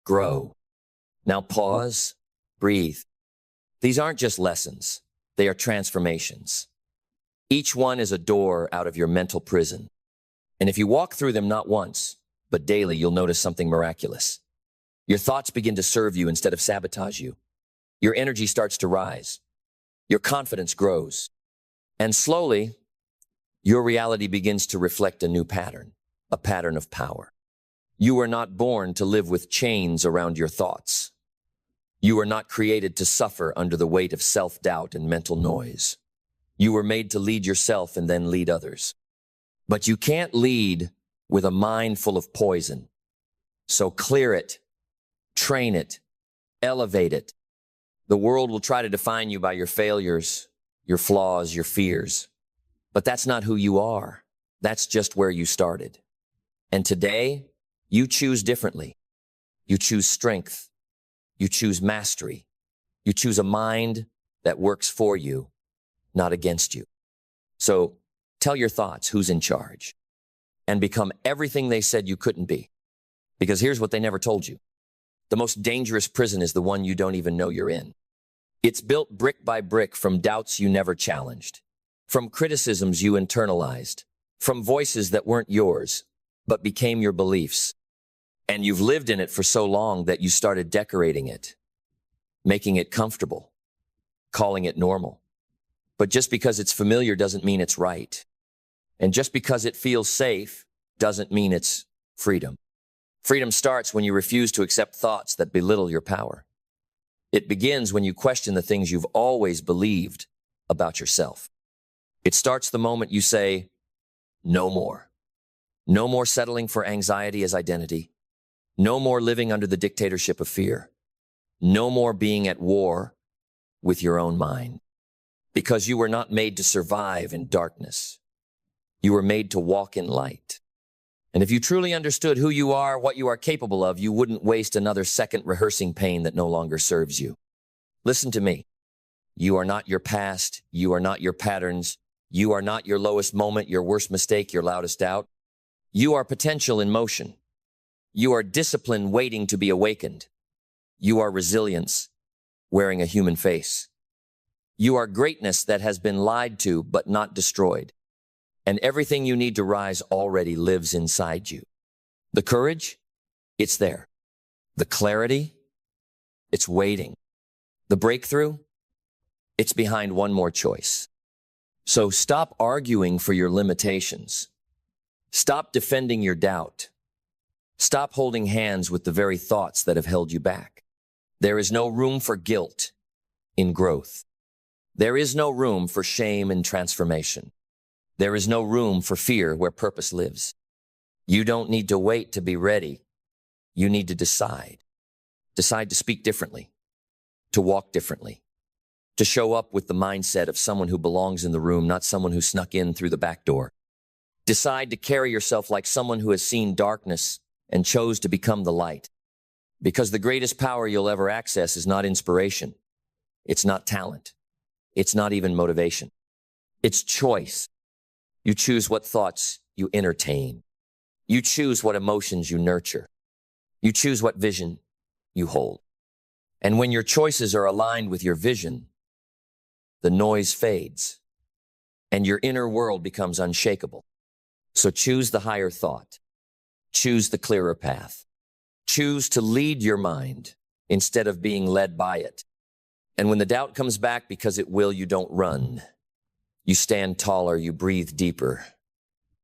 Grow. Now pause. Breathe. These aren't just lessons. They are transformations. Each one is a door out of your mental prison. And if you walk through them not once, but daily, you'll notice something miraculous. Your thoughts begin to serve you instead of sabotage you. Your energy starts to rise. Your confidence grows. And slowly, your reality begins to reflect a new pattern, a pattern of power. You were not born to live with chains around your thoughts. You were not created to suffer under the weight of self-doubt and mental noise. You were made to lead yourself and then lead others. But you can't lead with a mind full of poison. So clear it, train it, elevate it. The world will try to define you by your failures, your flaws, your fears. But that's not who you are. That's just where you started. And today, you choose differently. You choose strength. You choose mastery. You choose a mind that works for you, not against you. So tell your thoughts who's in charge and become everything they said you couldn't be. Because here's what they never told you. The most dangerous prison is the one you don't even know you're in. It's built brick by brick from doubts you never challenged, from criticisms you internalized, from voices that weren't yours, but became your beliefs. And you've lived in it for so long that you started decorating it, making it comfortable, calling it normal. But just because it's familiar doesn't mean it's right. And just because it feels safe doesn't mean it's freedom. Freedom starts when you refuse to accept thoughts that belittle your power. It begins when you question the things you've always believed about yourself. It starts the moment you say, no more. No more settling for anxiety as identity. No more living under the dictatorship of fear. No more being at war with your own mind. Because you were not made to survive in darkness. You were made to walk in light. And if you truly understood who you are, what you are capable of, you wouldn't waste another second rehearsing pain that no longer serves you. Listen to me. You are not your past. You are not your patterns. You are not your lowest moment, your worst mistake, your loudest doubt. You are potential in motion. You are discipline waiting to be awakened. You are resilience wearing a human face. You are greatness that has been lied to but not destroyed. And everything you need to rise already lives inside you. The courage, it's there. The clarity, it's waiting. The breakthrough, it's behind one more choice. So stop arguing for your limitations. Stop defending your doubt. Stop holding hands with the very thoughts that have held you back. There is no room for guilt in growth. There is no room for shame in transformation. There is no room for fear where purpose lives. You don't need to wait to be ready. You need to decide. Decide to speak differently, to walk differently, to show up with the mindset of someone who belongs in the room, not someone who snuck in through the back door. Decide to carry yourself like someone who has seen darkness and chose to become the light. Because the greatest power you'll ever access is not inspiration. It's not talent. It's not even motivation. It's choice. You choose what thoughts you entertain. You choose what emotions you nurture. You choose what vision you hold. And when your choices are aligned with your vision, the noise fades and your inner world becomes unshakable. So choose the higher thought. Choose the clearer path. Choose to lead your mind instead of being led by it. And when the doubt comes back, because it will, you don't run. You stand taller, you breathe deeper.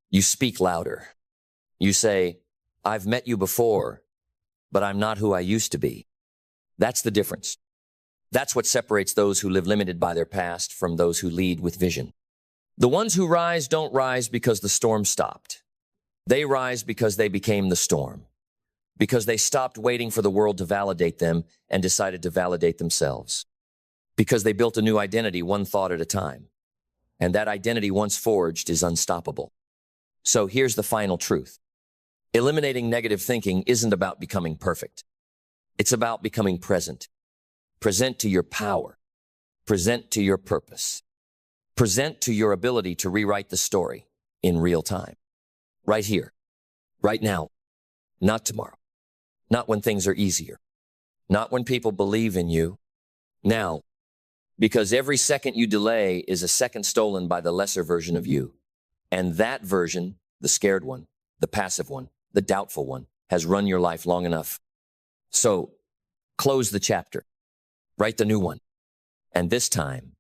You speak louder. You say, I've met you before, but I'm not who I used to be. That's the difference. That's what separates those who live limited by their past from those who lead with vision. The ones who rise don't rise because the storm stopped. They rise because they became the storm, because they stopped waiting for the world to validate them and decided to validate themselves, because they built a new identity one thought at a time. And that identity, once forged, is unstoppable. So here's the final truth. Eliminating negative thinking isn't about becoming perfect. It's about becoming present. Present to your power. Present to your purpose. Present to your ability to rewrite the story in real time. Right here. Right now. Not tomorrow. Not when things are easier. Not when people believe in you. Now. Because every second you delay is a second stolen by the lesser version of you. And that version, the scared one, the passive one, the doubtful one, has run your life long enough. So, close the chapter. Write the new one. And this time,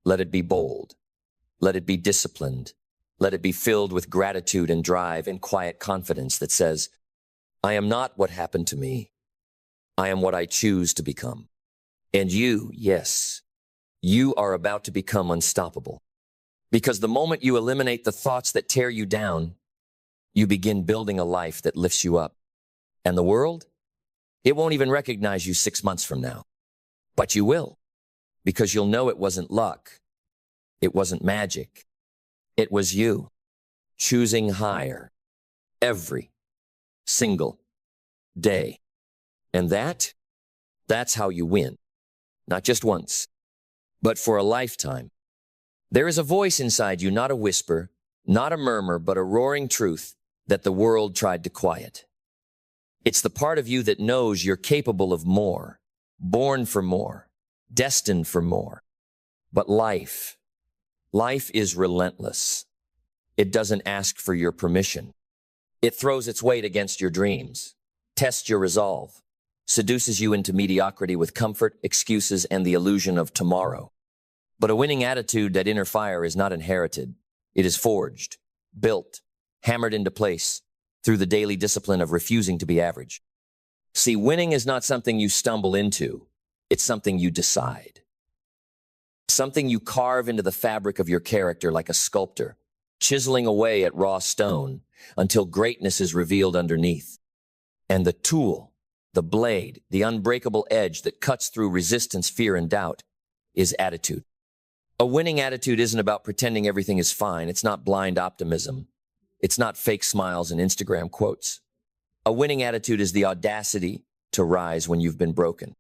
let it be bold. Let it be disciplined. Let it be filled with gratitude and drive and quiet confidence that says, I am not what happened to me. I am what I choose to become. And you, yes, you are about to become unstoppable. Because the moment you eliminate the thoughts that tear you down, you begin building a life that lifts you up. And the world, it won't even recognize you 6 months from now. But you will, because you'll know it wasn't luck. It wasn't magic. It was you choosing higher every single day. And that's how you win. Not just once, but for a lifetime. There is a voice inside you, not a whisper, not a murmur, but a roaring truth that the world tried to quiet. It's the part of you that knows you're capable of more, born for more, destined for more. But life is relentless. It doesn't ask for your permission. It throws its weight against your dreams, tests your resolve, seduces you into mediocrity with comfort, excuses, and the illusion of tomorrow. But a winning attitude, that inner fire, is not inherited. It is forged, built, hammered into place through the daily discipline of refusing to be average. See, winning is not something you stumble into. It's something you decide. Something you carve into the fabric of your character like a sculptor, chiseling away at raw stone until greatness is revealed underneath. And the tool, the blade, the unbreakable edge that cuts through resistance, fear, and doubt is attitude. A winning attitude isn't about pretending everything is fine. It's not blind optimism. It's not fake smiles and Instagram quotes. A winning attitude is the audacity to rise when you've been broken.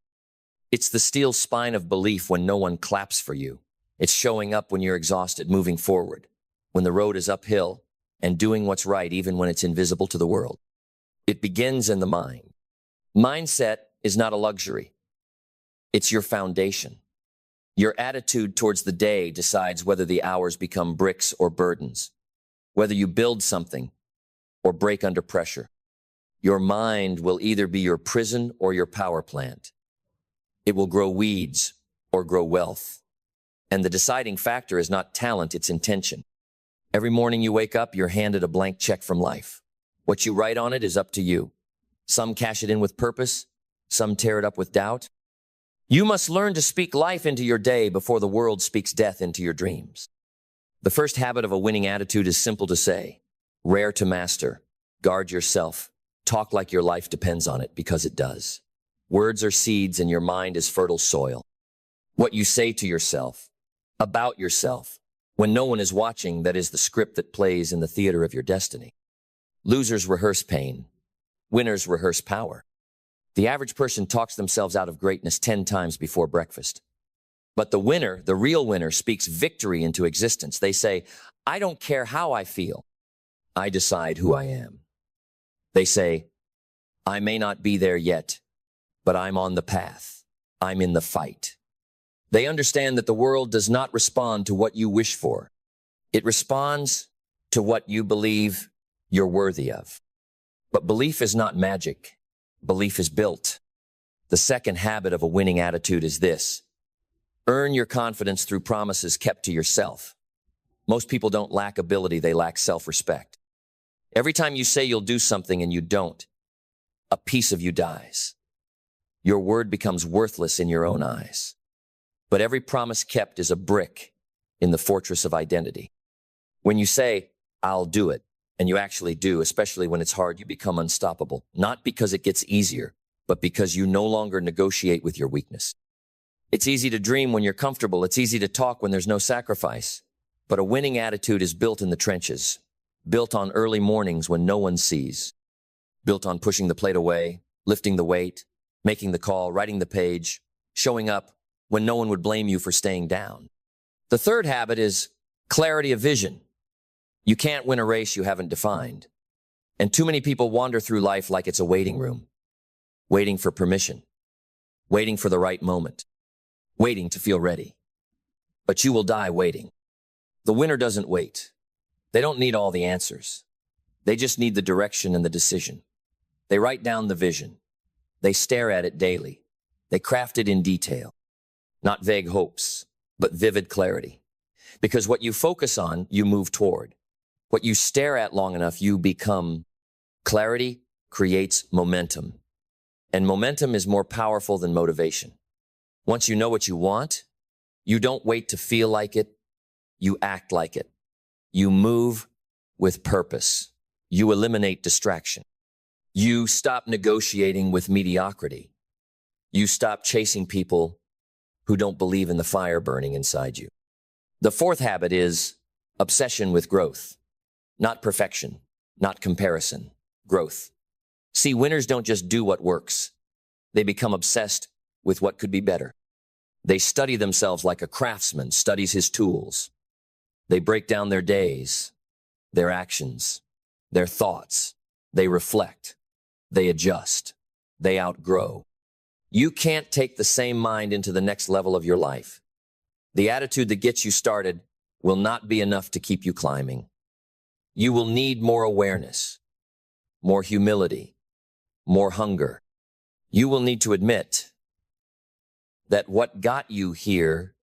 It's the steel spine of belief when no one claps for you. It's showing up when you're exhausted, moving forward, when the road is uphill, and doing what's right even when it's invisible to the world. It begins in the mind. Mindset is not a luxury. It's your foundation. Your attitude towards the day decides whether the hours become bricks or burdens, whether you build something or break under pressure. Your mind will either be your prison or your power plant. It will grow weeds or grow wealth. And the deciding factor is not talent, it's intention. Every morning you wake up, you're handed a blank check from life. What you write on it is up to you. Some cash it in with purpose, some tear it up with doubt. You must learn to speak life into your day before the world speaks death into your dreams. The first habit of a winning attitude is simple to say, rare to master. Guard yourself. Talk like your life depends on it, because it does. Words are seeds and your mind is fertile soil. What you say to yourself, about yourself, when no one is watching, that is the script that plays in the theater of your destiny. Losers rehearse pain. Winners rehearse power. The average person talks themselves out of greatness 10 times before breakfast. But the winner, the real winner, speaks victory into existence. They say, I don't care how I feel. I decide who I am. They say, I may not be there yet, but I'm on the path. I'm in the fight. They understand that the world does not respond to what you wish for. It responds to what you believe you're worthy of. But belief is not magic. Belief is built. The second habit of a winning attitude is this. Earn your confidence through promises kept to yourself. Most people don't lack ability, they lack self-respect. Every time you say you'll do something and you don't, a piece of you dies. Your word becomes worthless in your own eyes. But every promise kept is a brick in the fortress of identity. When you say, I'll do it, and you actually do, especially when it's hard, you become unstoppable. Not because it gets easier, but because you no longer negotiate with your weakness. It's easy to dream when you're comfortable. It's easy to talk when there's no sacrifice. But a winning attitude is built in the trenches, built on early mornings when no one sees, built on pushing the plate away, lifting the weight, making the call, writing the page, showing up when no one would blame you for staying down. The third habit is clarity of vision. You can't win a race you haven't defined. And too many people wander through life like it's a waiting room, waiting for permission, waiting for the right moment, waiting to feel ready. But you will die waiting. The winner doesn't wait. They don't need all the answers. They just need the direction and the decision. They write down the vision. They stare at it daily. They craft it in detail. Not vague hopes, but vivid clarity. Because what you focus on, you move toward. What you stare at long enough, you become. Clarity creates momentum. And momentum is more powerful than motivation. Once you know what you want, you don't wait to feel like it. You act like it. You move with purpose. You eliminate distraction. You stop negotiating with mediocrity. You stop chasing people who don't believe in the fire burning inside you. The fourth habit is obsession with growth. Not perfection, not comparison, growth. See, winners don't just do what works. They become obsessed with what could be better. They study themselves like a craftsman studies his tools. They break down their days, their actions, their thoughts. They reflect. They adjust. They outgrow. You can't take the same mind into the next level of your life. The attitude that gets you started will not be enough to keep you climbing. You will need more awareness, more humility, more hunger. You will need to admit that what got you here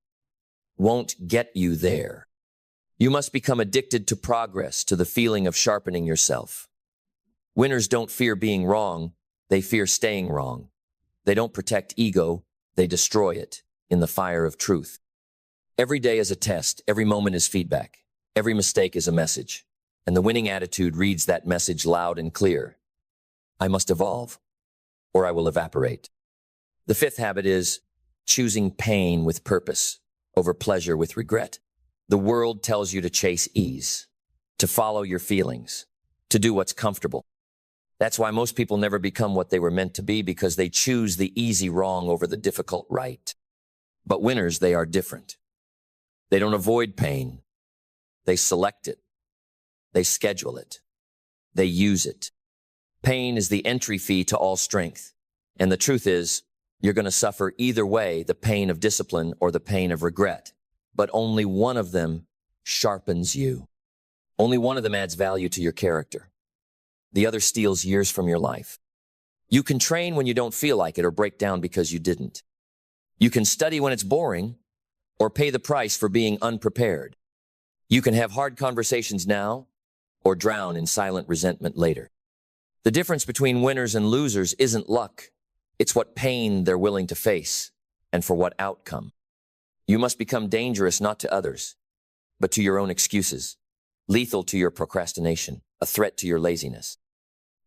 won't get you there. You must become addicted to progress, to the feeling of sharpening yourself. Winners don't fear being wrong, they fear staying wrong. They don't protect ego, they destroy it in the fire of truth. Every day is a test, every moment is feedback, every mistake is a message. And the winning attitude reads that message loud and clear. I must evolve, or I will evaporate. The fifth habit is choosing pain with purpose over pleasure with regret. The world tells you to chase ease, to follow your feelings, to do what's comfortable. That's why most people never become what they were meant to be, because they choose the easy wrong over the difficult right. But winners, they are different. They don't avoid pain. They select it. They schedule it. They use it. Pain is the entry fee to all strength. And the truth is, you're going to suffer either way, the pain of discipline or the pain of regret. But only one of them sharpens you. Only one of them adds value to your character. The other steals years from your life. You can train when you don't feel like it or break down because you didn't. You can study when it's boring or pay the price for being unprepared. You can have hard conversations now or drown in silent resentment later. The difference between winners and losers isn't luck. It's what pain they're willing to face and for what outcome. You must become dangerous not to others, but to your own excuses, lethal to your procrastination, a threat to your laziness.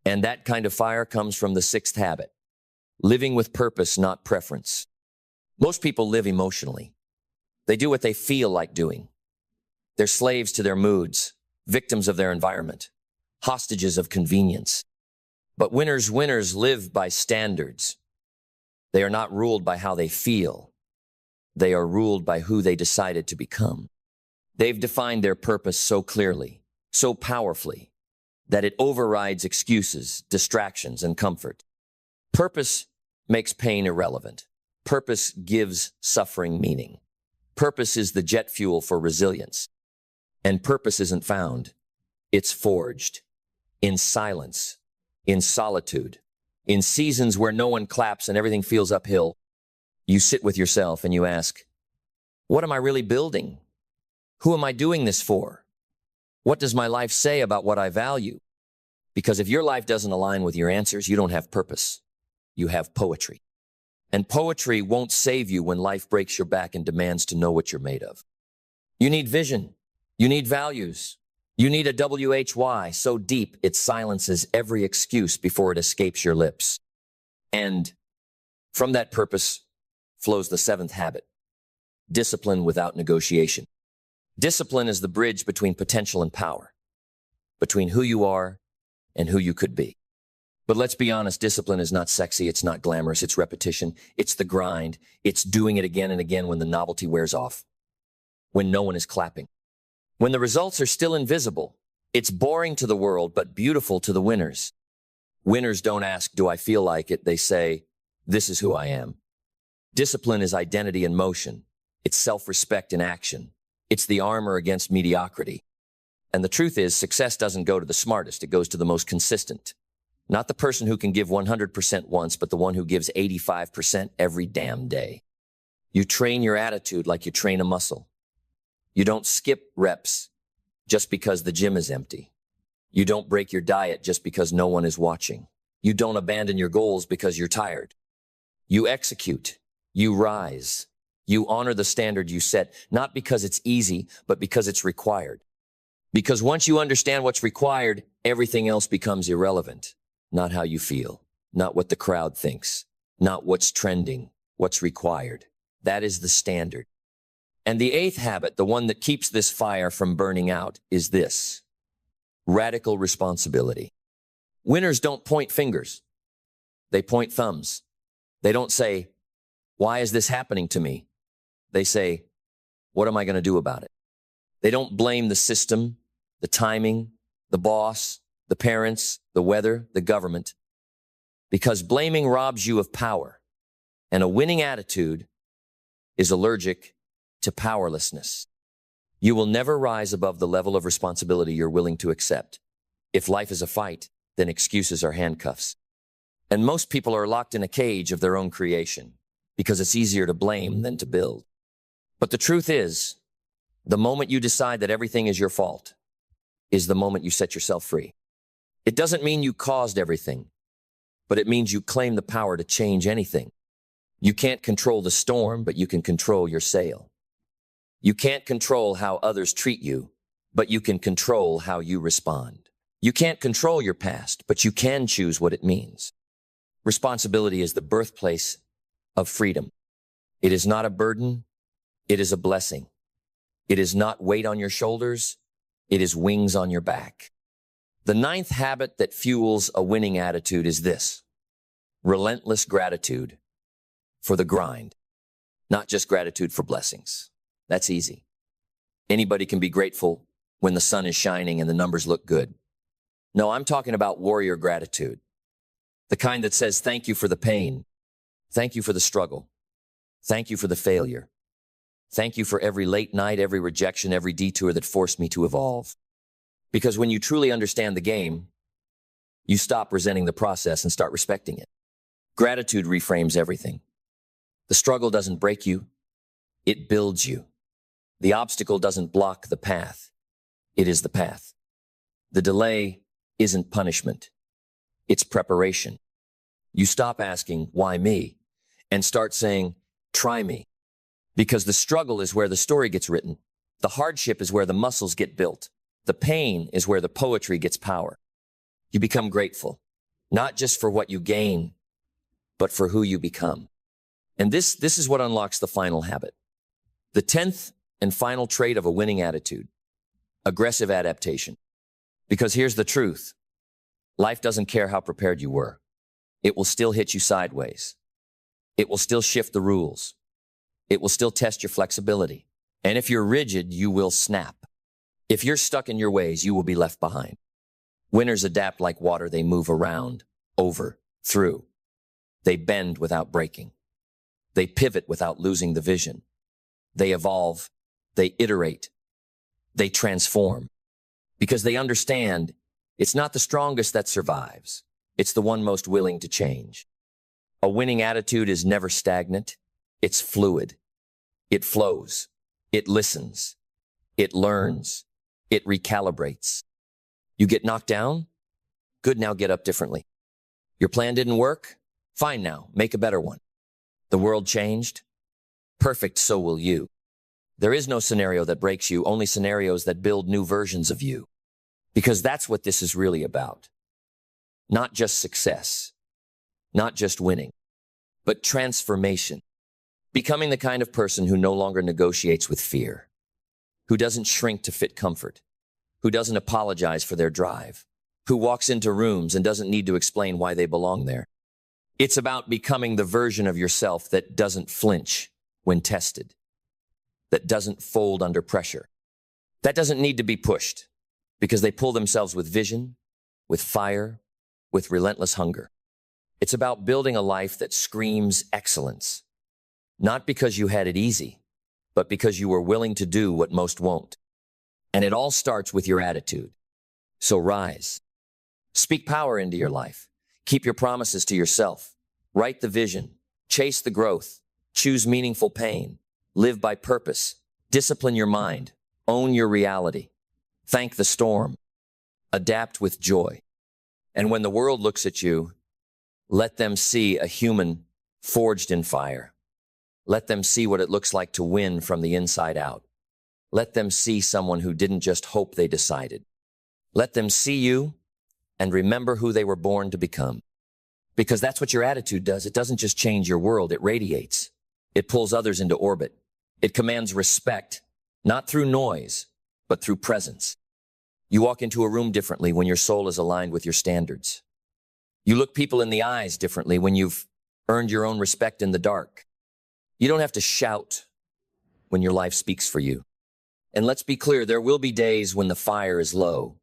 And that kind of fire comes from the sixth habit, living with purpose, not preference. Most people live emotionally. They do what they feel like doing. They're slaves to their moods, victims of their environment, hostages of convenience. But winners live by standards. They are not ruled by how they feel. They are ruled by who they decided to become. They've defined their purpose so clearly, so powerfully, that it overrides excuses, distractions, and comfort. Purpose makes pain irrelevant. Purpose gives suffering meaning. Purpose is the jet fuel for resilience. And purpose isn't found. It's forged. In silence. In solitude. In seasons where no one claps and everything feels uphill. You sit with yourself and you ask, what am I really building? Who am I doing this for? What does my life say about what I value? Because if your life doesn't align with your answers, you don't have purpose. You have poetry. And poetry won't save you when life breaks your back and demands to know what you're made of. You need vision. You need values. You need a WHY so deep it silences every excuse before it escapes your lips. And from that purpose flows the seventh habit, discipline without negotiation. Discipline is the bridge between potential and power, between who you are and who you could be. But let's be honest, discipline is not sexy, it's not glamorous, it's repetition, it's the grind, it's doing it again and again when the novelty wears off, when no one is clapping, when the results are still invisible. It's boring to the world, but beautiful to the winners. Winners don't ask, do I feel like it? They say, this is who I am. Discipline is identity in motion. It's self-respect in action. It's the armor against mediocrity. And the truth is, success doesn't go to the smartest. It goes to the most consistent. Not the person who can give 100% once, but the one who gives 85% every damn day. You train your attitude like you train a muscle. You don't skip reps just because the gym is empty. You don't break your diet just because no one is watching. You don't abandon your goals because you're tired. You execute. You rise. You honor the standard you set, not because it's easy, but because it's required. Because once you understand what's required, everything else becomes irrelevant. Not how you feel, not what the crowd thinks, not what's trending, what's required. That is the standard. And the eighth habit, the one that keeps this fire from burning out, is this: radical responsibility. Winners don't point fingers. They point thumbs. They don't say, why is this happening to me? They say, what am I going to do about it? They don't blame the system, the timing, the boss, the parents, the weather, the government, because blaming robs you of power, and a winning attitude is allergic to powerlessness. You will never rise above the level of responsibility you're willing to accept. If life is a fight, then excuses are handcuffs. And most people are locked in a cage of their own creation because it's easier to blame than to build. But the truth is, the moment you decide that everything is your fault is the moment you set yourself free. It doesn't mean you caused everything, but it means you claim the power to change anything. You can't control the storm, but you can control your sail. You can't control how others treat you, but you can control how you respond. You can't control your past, but you can choose what it means. Responsibility is the birthplace of freedom. It is not a burden. It is a blessing. It is not weight on your shoulders. It is wings on your back. The ninth habit that fuels a winning attitude is this: relentless gratitude for the grind, not just gratitude for blessings. That's easy. Anybody can be grateful when the sun is shining and the numbers look good. No, I'm talking about warrior gratitude. The kind that says, thank you for the pain. Thank you for the struggle. Thank you for the failure. Thank you for every late night, every rejection, every detour that forced me to evolve. Because when you truly understand the game, you stop resenting the process and start respecting it. Gratitude reframes everything. The struggle doesn't break you. It builds you. The obstacle doesn't block the path. It is the path. The delay isn't punishment. It's preparation. You stop asking, why me? And start saying, try me. Because the struggle is where the story gets written. The hardship is where the muscles get built. The pain is where the poetry gets power. You become grateful, not just for what you gain, but for who you become. And this is what unlocks the final habit. The 10th and final trait of a winning attitude, aggressive adaptation. Because here's the truth. Life doesn't care how prepared you were. It will still hit you sideways. It will still shift the rules. It will still test your flexibility. And if you're rigid, you will snap. If you're stuck in your ways, you will be left behind. Winners adapt like water. They move around, over, through. They bend without breaking. They pivot without losing the vision. They evolve. They iterate. They transform. Because they understand it's not the strongest that survives. It's the one most willing to change. A winning attitude is never stagnant. It's fluid. It flows. It listens. It learns. It recalibrates. You get knocked down? Good, now get up differently. Your plan didn't work? Fine now, make a better one. The world changed? Perfect, so will you. There is no scenario that breaks you, only scenarios that build new versions of you. Because that's what this is really about. Not just success, not just winning, but transformation. Becoming the kind of person who no longer negotiates with fear, who doesn't shrink to fit comfort, who doesn't apologize for their drive, who walks into rooms and doesn't need to explain why they belong there. It's about becoming the version of yourself that doesn't flinch when tested, that doesn't fold under pressure, that doesn't need to be pushed because they pull themselves with vision, with fire, with relentless hunger. It's about building a life that screams excellence, not because you had it easy, but because you were willing to do what most won't. And it all starts with your attitude. So rise. Speak power into your life. Keep your promises to yourself. Write the vision. Chase the growth. Choose meaningful pain. Live by purpose. Discipline your mind. Own your reality. Thank the storm. Adapt with joy. And when the world looks at you, let them see a human forged in fire. Let them see what it looks like to win from the inside out. Let them see someone who didn't just hope, they decided. Let them see you and remember who they were born to become. Because that's what your attitude does. It doesn't just change your world, it radiates. It pulls others into orbit. It commands respect, not through noise, but through presence. You walk into a room differently when your soul is aligned with your standards. You look people in the eyes differently when you've earned your own respect in the dark. You don't have to shout when your life speaks for you. And let's be clear, there will be days when the fire is low,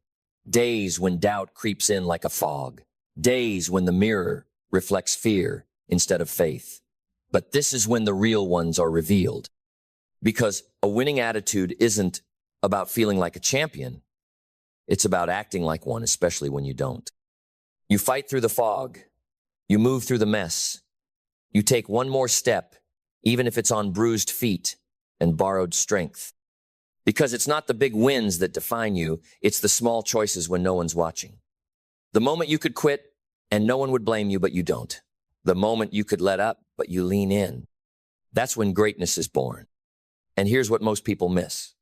days when doubt creeps in like a fog, days when the mirror reflects fear instead of faith. But this is when the real ones are revealed. Because a winning attitude isn't about feeling like a champion. It's about acting like one, especially when you don't. You fight through the fog. You move through the mess. You take one more step, even if it's on bruised feet and borrowed strength. Because it's not the big wins that define you, it's the small choices when no one's watching. The moment you could quit and no one would blame you, but you don't. The moment you could let up, but you lean in. That's when greatness is born. And here's what most people miss.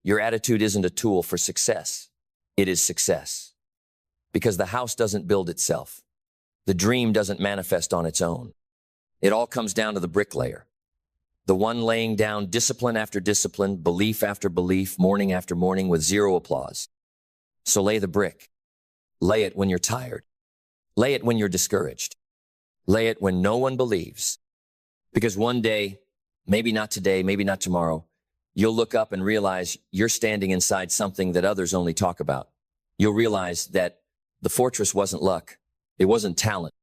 Your attitude isn't a tool for success. It is success. Because the house doesn't build itself. The dream doesn't manifest on its own. It all comes down to the bricklayer. The one laying down discipline after discipline, belief after belief, morning after morning with zero applause. So lay the brick. Lay it when you're tired. Lay it when you're discouraged. Lay it when no one believes. Because one day, maybe not today, maybe not tomorrow, you'll look up and realize you're standing inside something that others only talk about. You'll realize that The fortress wasn't luck. It wasn't talent.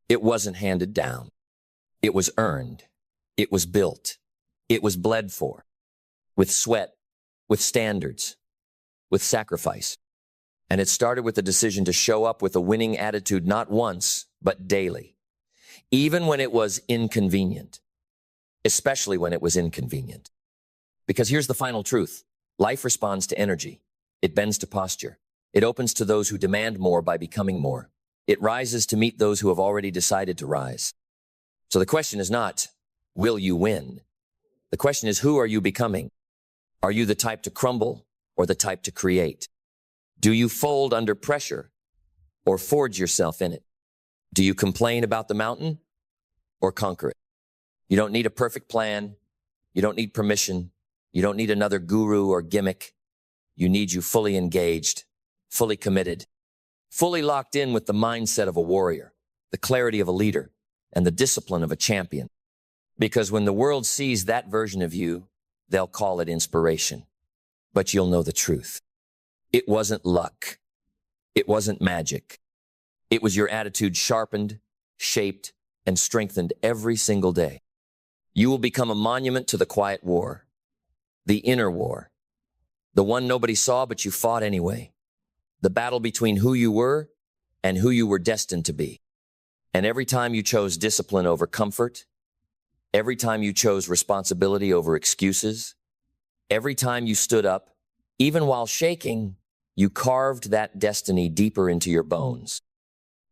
It wasn't handed down. It was earned. It was built. It was bled for. With sweat, with standards, with sacrifice. And it started with the decision to show up with a winning attitude not once, but daily. Even when it was inconvenient. Especially when it was inconvenient. Because here's the final truth. Life responds to energy. It bends to posture. It opens to those who demand more by becoming more. It rises to meet those who have already decided to rise. So the question is not, will you win? The question is, who are you becoming? Are you the type to crumble or the type to create? Do you fold under pressure or forge yourself in it? Do you complain about the mountain or conquer it? You don't need a perfect plan. You don't need permission. You don't need another guru or gimmick. You need you fully engaged, fully committed, fully locked in with the mindset of a warrior, the clarity of a leader, and the discipline of a champion. Because when the world sees that version of you, they'll call it inspiration. But you'll know the truth. It wasn't luck. It wasn't magic. It was your attitude sharpened, shaped, and strengthened every single day. You will become a monument to the quiet war, the inner war, the one nobody saw but you fought anyway, the battle between who you were and who you were destined to be. And every time you chose discipline over comfort, every time you chose responsibility over excuses, every time you stood up, even while shaking, you carved that destiny deeper into your bones.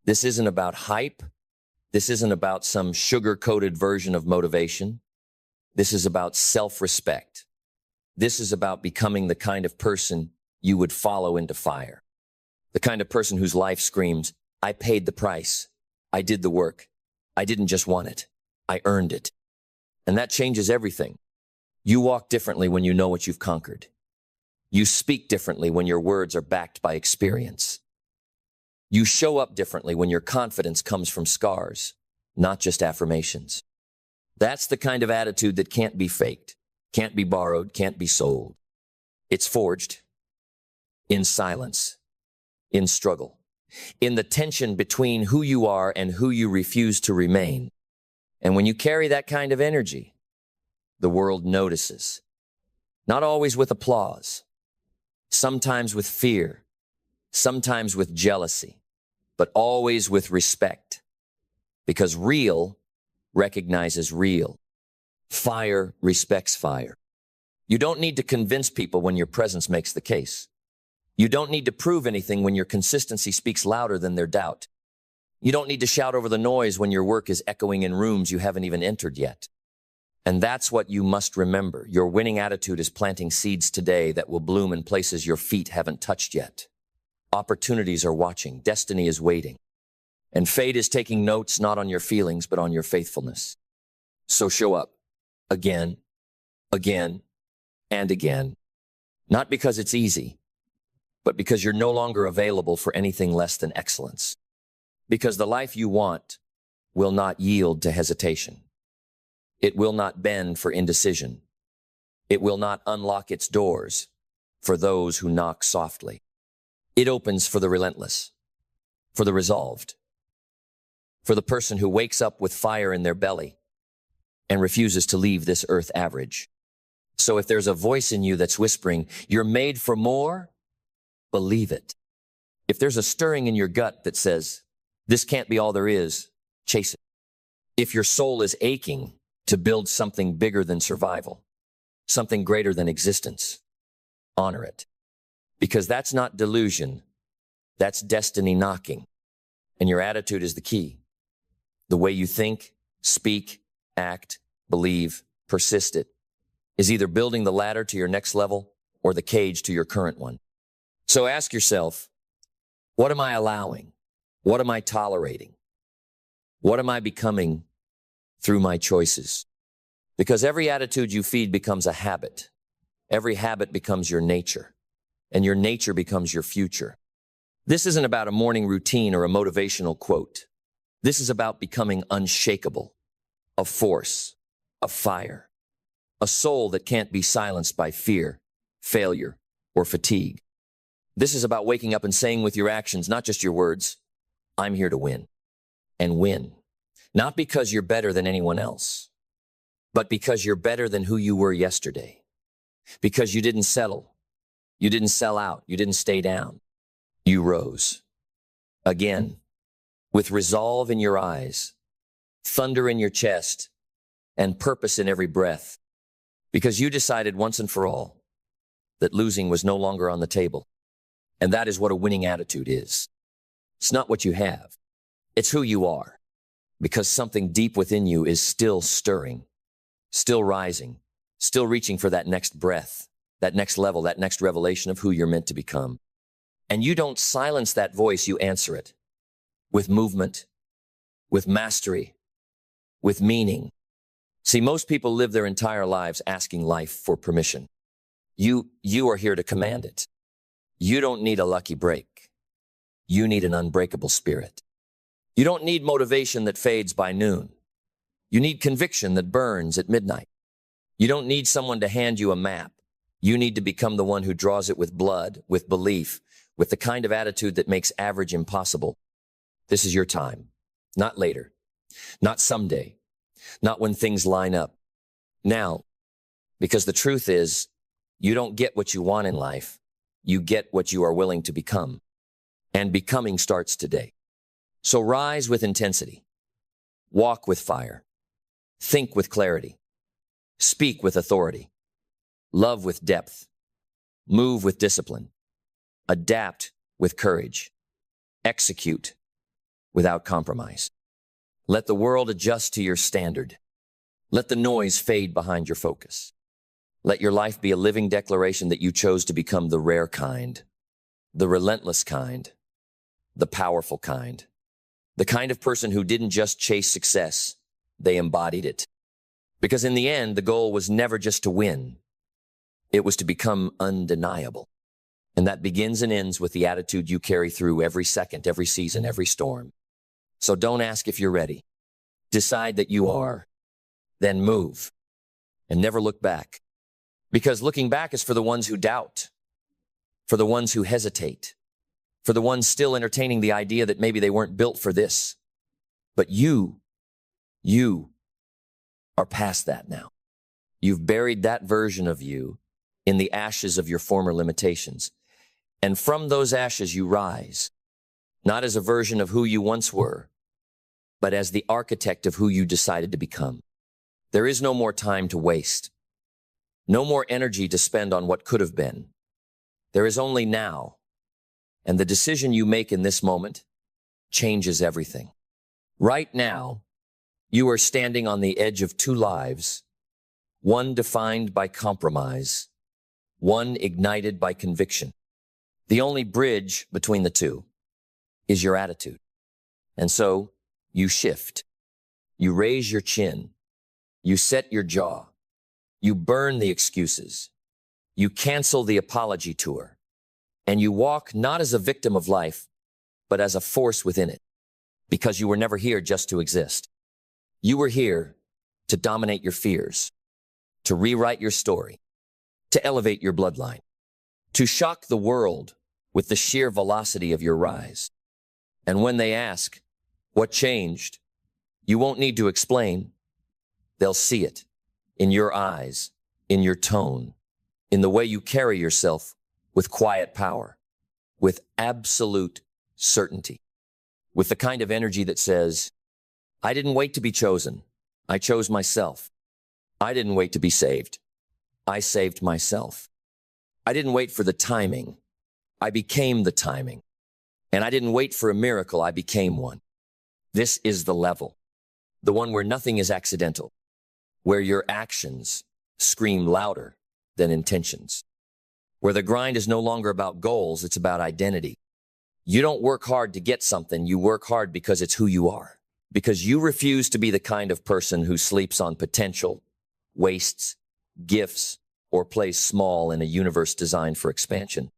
This isn't about hype. This isn't about some sugar-coated version of motivation. This is about self-respect. This is about becoming the kind of person you would follow into fire. The kind of person whose life screams, I paid the price. I did the work. I didn't just want it. I earned it. And that changes everything. You walk differently when you know what you've conquered. You speak differently when your words are backed by experience. You show up differently when your confidence comes from scars, not just affirmations. That's the kind of attitude that can't be faked, can't be borrowed, can't be sold. It's forged in silence, in struggle, in the tension between who you are and who you refuse to remain. And when you carry that kind of energy, the world notices. Not always with applause, sometimes with fear, sometimes with jealousy, but always with respect. Because real recognizes real. Fire respects fire. You don't need to convince people when your presence makes the case. You don't need to prove anything when your consistency speaks louder than their doubt. You don't need to shout over the noise when your work is echoing in rooms you haven't even entered yet. And that's what you must remember. Your winning attitude is planting seeds today that will bloom in places your feet haven't touched yet. Opportunities are watching. Destiny is waiting. And fate is taking notes not on your feelings, but on your faithfulness. So show up again, again, and again. Not because it's easy, but because you're no longer available for anything less than excellence. Because the life you want will not yield to hesitation. It will not bend for indecision. It will not unlock its doors for those who knock softly. It opens for the relentless, for the resolved, for the person who wakes up with fire in their belly and refuses to leave this earth average. So if there's a voice in you that's whispering, you're made for more, believe it. If there's a stirring in your gut that says, this can't be all there is, chase it. If your soul is aching to build something bigger than survival, something greater than existence, honor it. Because that's not delusion, that's destiny knocking. And your attitude is the key. The way you think, speak, act, believe, persist it, is either building the ladder to your next level or the cage to your current one. So ask yourself, what am I allowing? What am I tolerating? What am I becoming through my choices? Because every attitude you feed becomes a habit. Every habit becomes your nature, and your nature becomes your future. This isn't about a morning routine or a motivational quote. This is about becoming unshakable, a force, a fire, a soul that can't be silenced by fear, failure, or fatigue. This is about waking up and saying with your actions, not just your words, I'm here to win. And win. Not because you're better than anyone else, but because you're better than who you were yesterday. Because you didn't settle. You didn't sell out. You didn't stay down. You rose. Again, with resolve in your eyes, thunder in your chest, and purpose in every breath. Because you decided once and for all that losing was no longer on the table. And that is what a winning attitude is. It's not what you have. It's who you are. Because something deep within you is still stirring, still rising, still reaching for that next breath, that next level, that next revelation of who you're meant to become. And you don't silence that voice, you answer it. With movement, with mastery, with meaning. See, most people live their entire lives asking life for permission. You are here to command it. You don't need a lucky break. You need an unbreakable spirit. You don't need motivation that fades by noon. You need conviction that burns at midnight. You don't need someone to hand you a map. You need to become the one who draws it with blood, with belief, with the kind of attitude that makes average impossible. This is your time. Not later. Not someday. Not when things line up. Now. Because the truth is, you don't get what you want in life. You get what you are willing to become. And becoming starts today. So rise with intensity. Walk with fire. Think with clarity. Speak with authority. Love with depth. Move with discipline. Adapt with courage. Execute without compromise. Let the world adjust to your standard. Let the noise fade behind your focus. Let your life be a living declaration that you chose to become the rare kind, the relentless kind, the powerful kind, the kind of person who didn't just chase success, they embodied it. Because in the end, the goal was never just to win. It was to become undeniable. And that begins and ends with the attitude you carry through every second, every season, every storm. So don't ask if you're ready. Decide that you are. Then move. And never look back. Because looking back is for the ones who doubt, for the ones who hesitate, for the ones still entertaining the idea that maybe they weren't built for this. But you are past that now. You've buried that version of you in the ashes of your former limitations. And from those ashes you rise, not as a version of who you once were, but as the architect of who you decided to become. There is no more time to waste. No more energy to spend on what could have been. There is only now. And the decision you make in this moment changes everything. Right now, you are standing on the edge of two lives, one defined by compromise, one ignited by conviction. The only bridge between the two is your attitude. And so you shift. You raise your chin. You set your jaw. You burn the excuses. You cancel the apology tour. And you walk not as a victim of life, but as a force within it. Because you were never here just to exist. You were here to dominate your fears, to rewrite your story, to elevate your bloodline, to shock the world with the sheer velocity of your rise. And when they ask, what changed? You won't need to explain. They'll see it in your eyes, in your tone, in the way you carry yourself with quiet power, with absolute certainty, with the kind of energy that says, I didn't wait to be chosen. I chose myself. I didn't wait to be saved. I saved myself. I didn't wait for the timing. I became the timing. And I didn't wait for a miracle. I became one. This is the level, the one where nothing is accidental, where your actions scream louder than intentions, where the grind is no longer about goals, it's about identity. You don't work hard to get something, you work hard because it's who you are, because you refuse to be the kind of person who sleeps on potential, wastes, gifts, or plays small in a universe designed for expansion.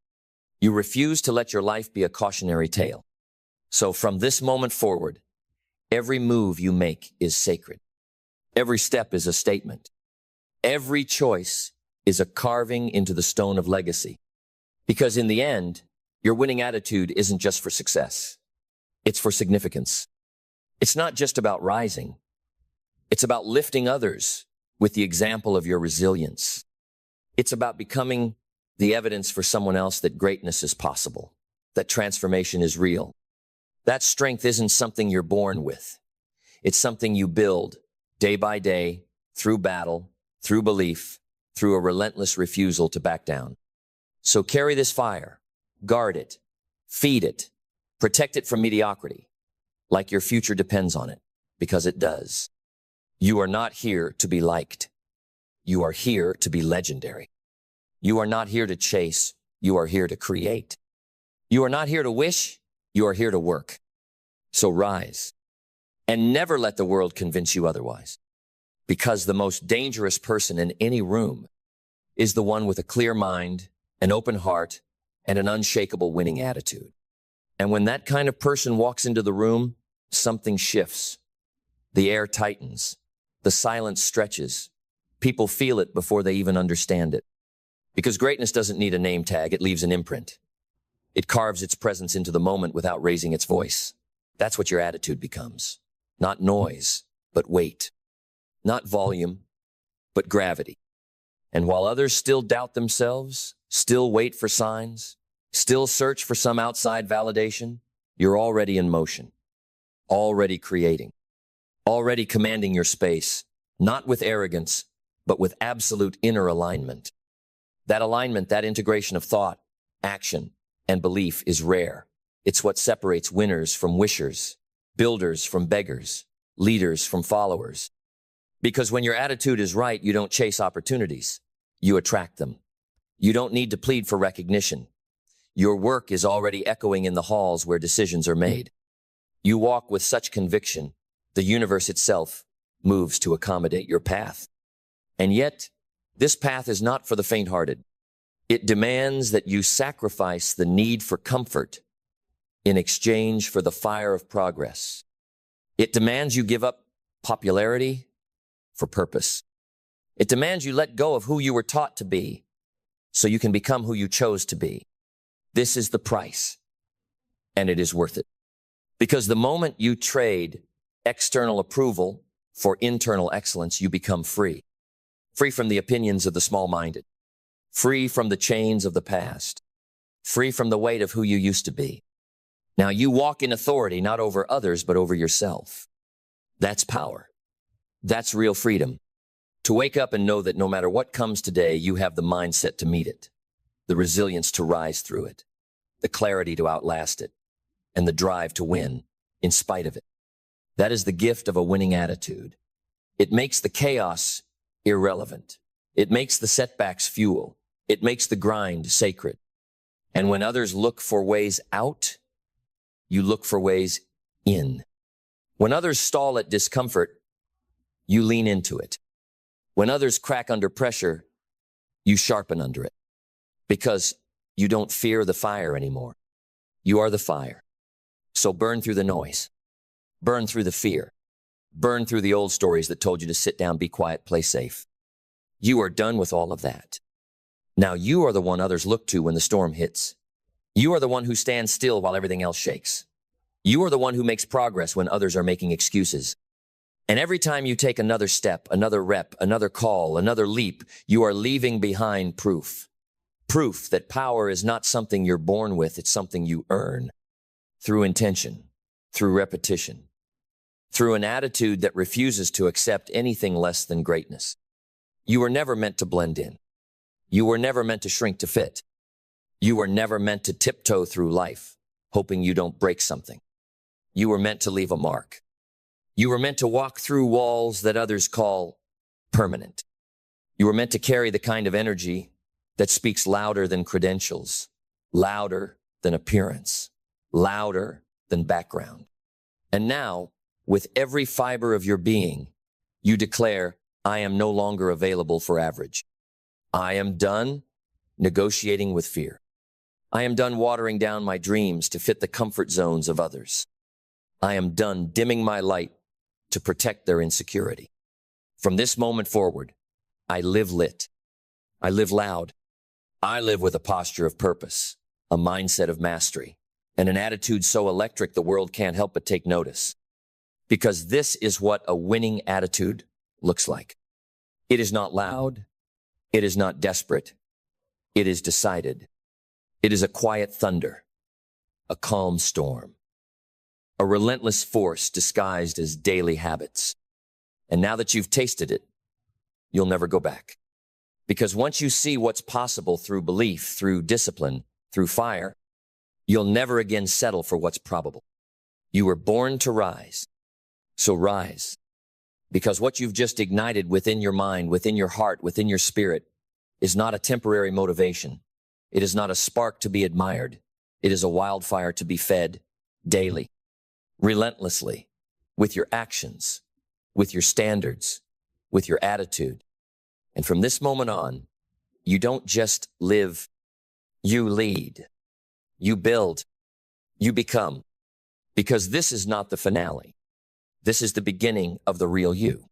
You refuse to let your life be a cautionary tale. So from this moment forward, every move you make is sacred. Every step is a statement. Every choice is a carving into the stone of legacy. Because in the end, Your winning attitude isn't just for success. It's for significance. It's not just about rising. It's about lifting others with the example of your resilience. It's about becoming the evidence for someone else that greatness is possible, that transformation is real. That strength isn't something you're born with. It's something you build day by day, through battle, through belief, through a relentless refusal to back down. So carry this fire, guard it, feed it, protect it from mediocrity, like your future depends on it, because it does. You are not here to be liked. You are here to be legendary. You are not here to chase. You are here to create. You are not here to wish. You are here to work. So rise and never let the world convince you otherwise, because the most dangerous person in any room is the one with a clear mind, an open heart, and an unshakable winning attitude. And when that kind of person walks into the room, something shifts. The air tightens. The silence stretches. People feel it before they even understand it. Because greatness doesn't need a name tag, it leaves an imprint. It carves its presence into the moment without raising its voice. That's what your attitude becomes. Not noise, but weight. Not volume, but gravity. And while others still doubt themselves, still wait for signs, still search for some outside validation, you're already in motion, already creating, already commanding your space, not with arrogance, but with absolute inner alignment. That alignment, that integration of thought, action, and belief is rare. It's what separates winners from wishers, builders from beggars, leaders from followers. Because when your attitude is right, you don't chase opportunities. You attract them. You don't need to plead for recognition. Your work is already echoing in the halls where decisions are made. You walk with such conviction, the universe itself moves to accommodate your path. And yet, this path is not for the faint-hearted. It demands that you sacrifice the need for comfort in exchange for the fire of progress. It demands you give up popularity for purpose. It demands you let go of who you were taught to be so you can become who you chose to be. This is the price, and it is worth it. Because the moment you trade external approval for internal excellence, you become free. Free from the opinions of the small-minded. Free from the chains of the past. Free from the weight of who you used to be. Now you walk in authority, not over others, but over yourself. That's power. That's real freedom. To wake up and know that no matter what comes today, you have the mindset to meet it, the resilience to rise through it, the clarity to outlast it, and the drive to win in spite of it. That is the gift of a winning attitude. It makes the chaos irrelevant. It makes the setbacks fuel. It makes the grind sacred. And when others look for ways out, you look for ways in. When others stall at discomfort, you lean into it. When others crack under pressure, you sharpen under it. Because you don't fear the fire anymore. You are the fire. So burn through the noise. Burn through the fear. Burn through the old stories that told you to sit down, be quiet, play safe. You are done with all of that. Now you are the one others look to when the storm hits. You are the one who stands still while everything else shakes. You are the one who makes progress when others are making excuses. And every time you take another step, another rep, another call, another leap, you are leaving behind proof. Proof that power is not something you're born with, it's something you earn. Through intention, through repetition, through an attitude that refuses to accept anything less than greatness. You were never meant to blend in. You were never meant to shrink to fit. You were never meant to tiptoe through life, hoping you don't break something. You were meant to leave a mark. You were meant to walk through walls that others call permanent. You were meant to carry the kind of energy that speaks louder than credentials, louder than appearance, louder than background. And now, with every fiber of your being, you declare, I am no longer available for average. I am done negotiating with fear. I am done watering down my dreams to fit the comfort zones of others. I am done dimming my light to protect their insecurity. From this moment forward, I live lit. I live loud. I live with a posture of purpose. a mindset of mastery, and an attitude so electric the world can't help but take notice. Because this is what a winning attitude looks like. It is not loud. It is not desperate. It is decided. It is a quiet thunder, a calm storm, a relentless force disguised as daily habits. And now that you've tasted it, you'll never go back. Because once you see what's possible through belief, through discipline, through fire, you'll never again settle for what's probable. You were born to rise. So rise. Because what you've just ignited within your mind, within your heart, within your spirit is not a temporary motivation. It is not a spark to be admired. It is a wildfire to be fed daily, relentlessly, with your actions, with your standards, with your attitude. And from this moment on, you don't just live, you lead, you build, you become. Because this is not the finale. This is the beginning of the real you.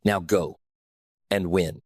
Now go and win.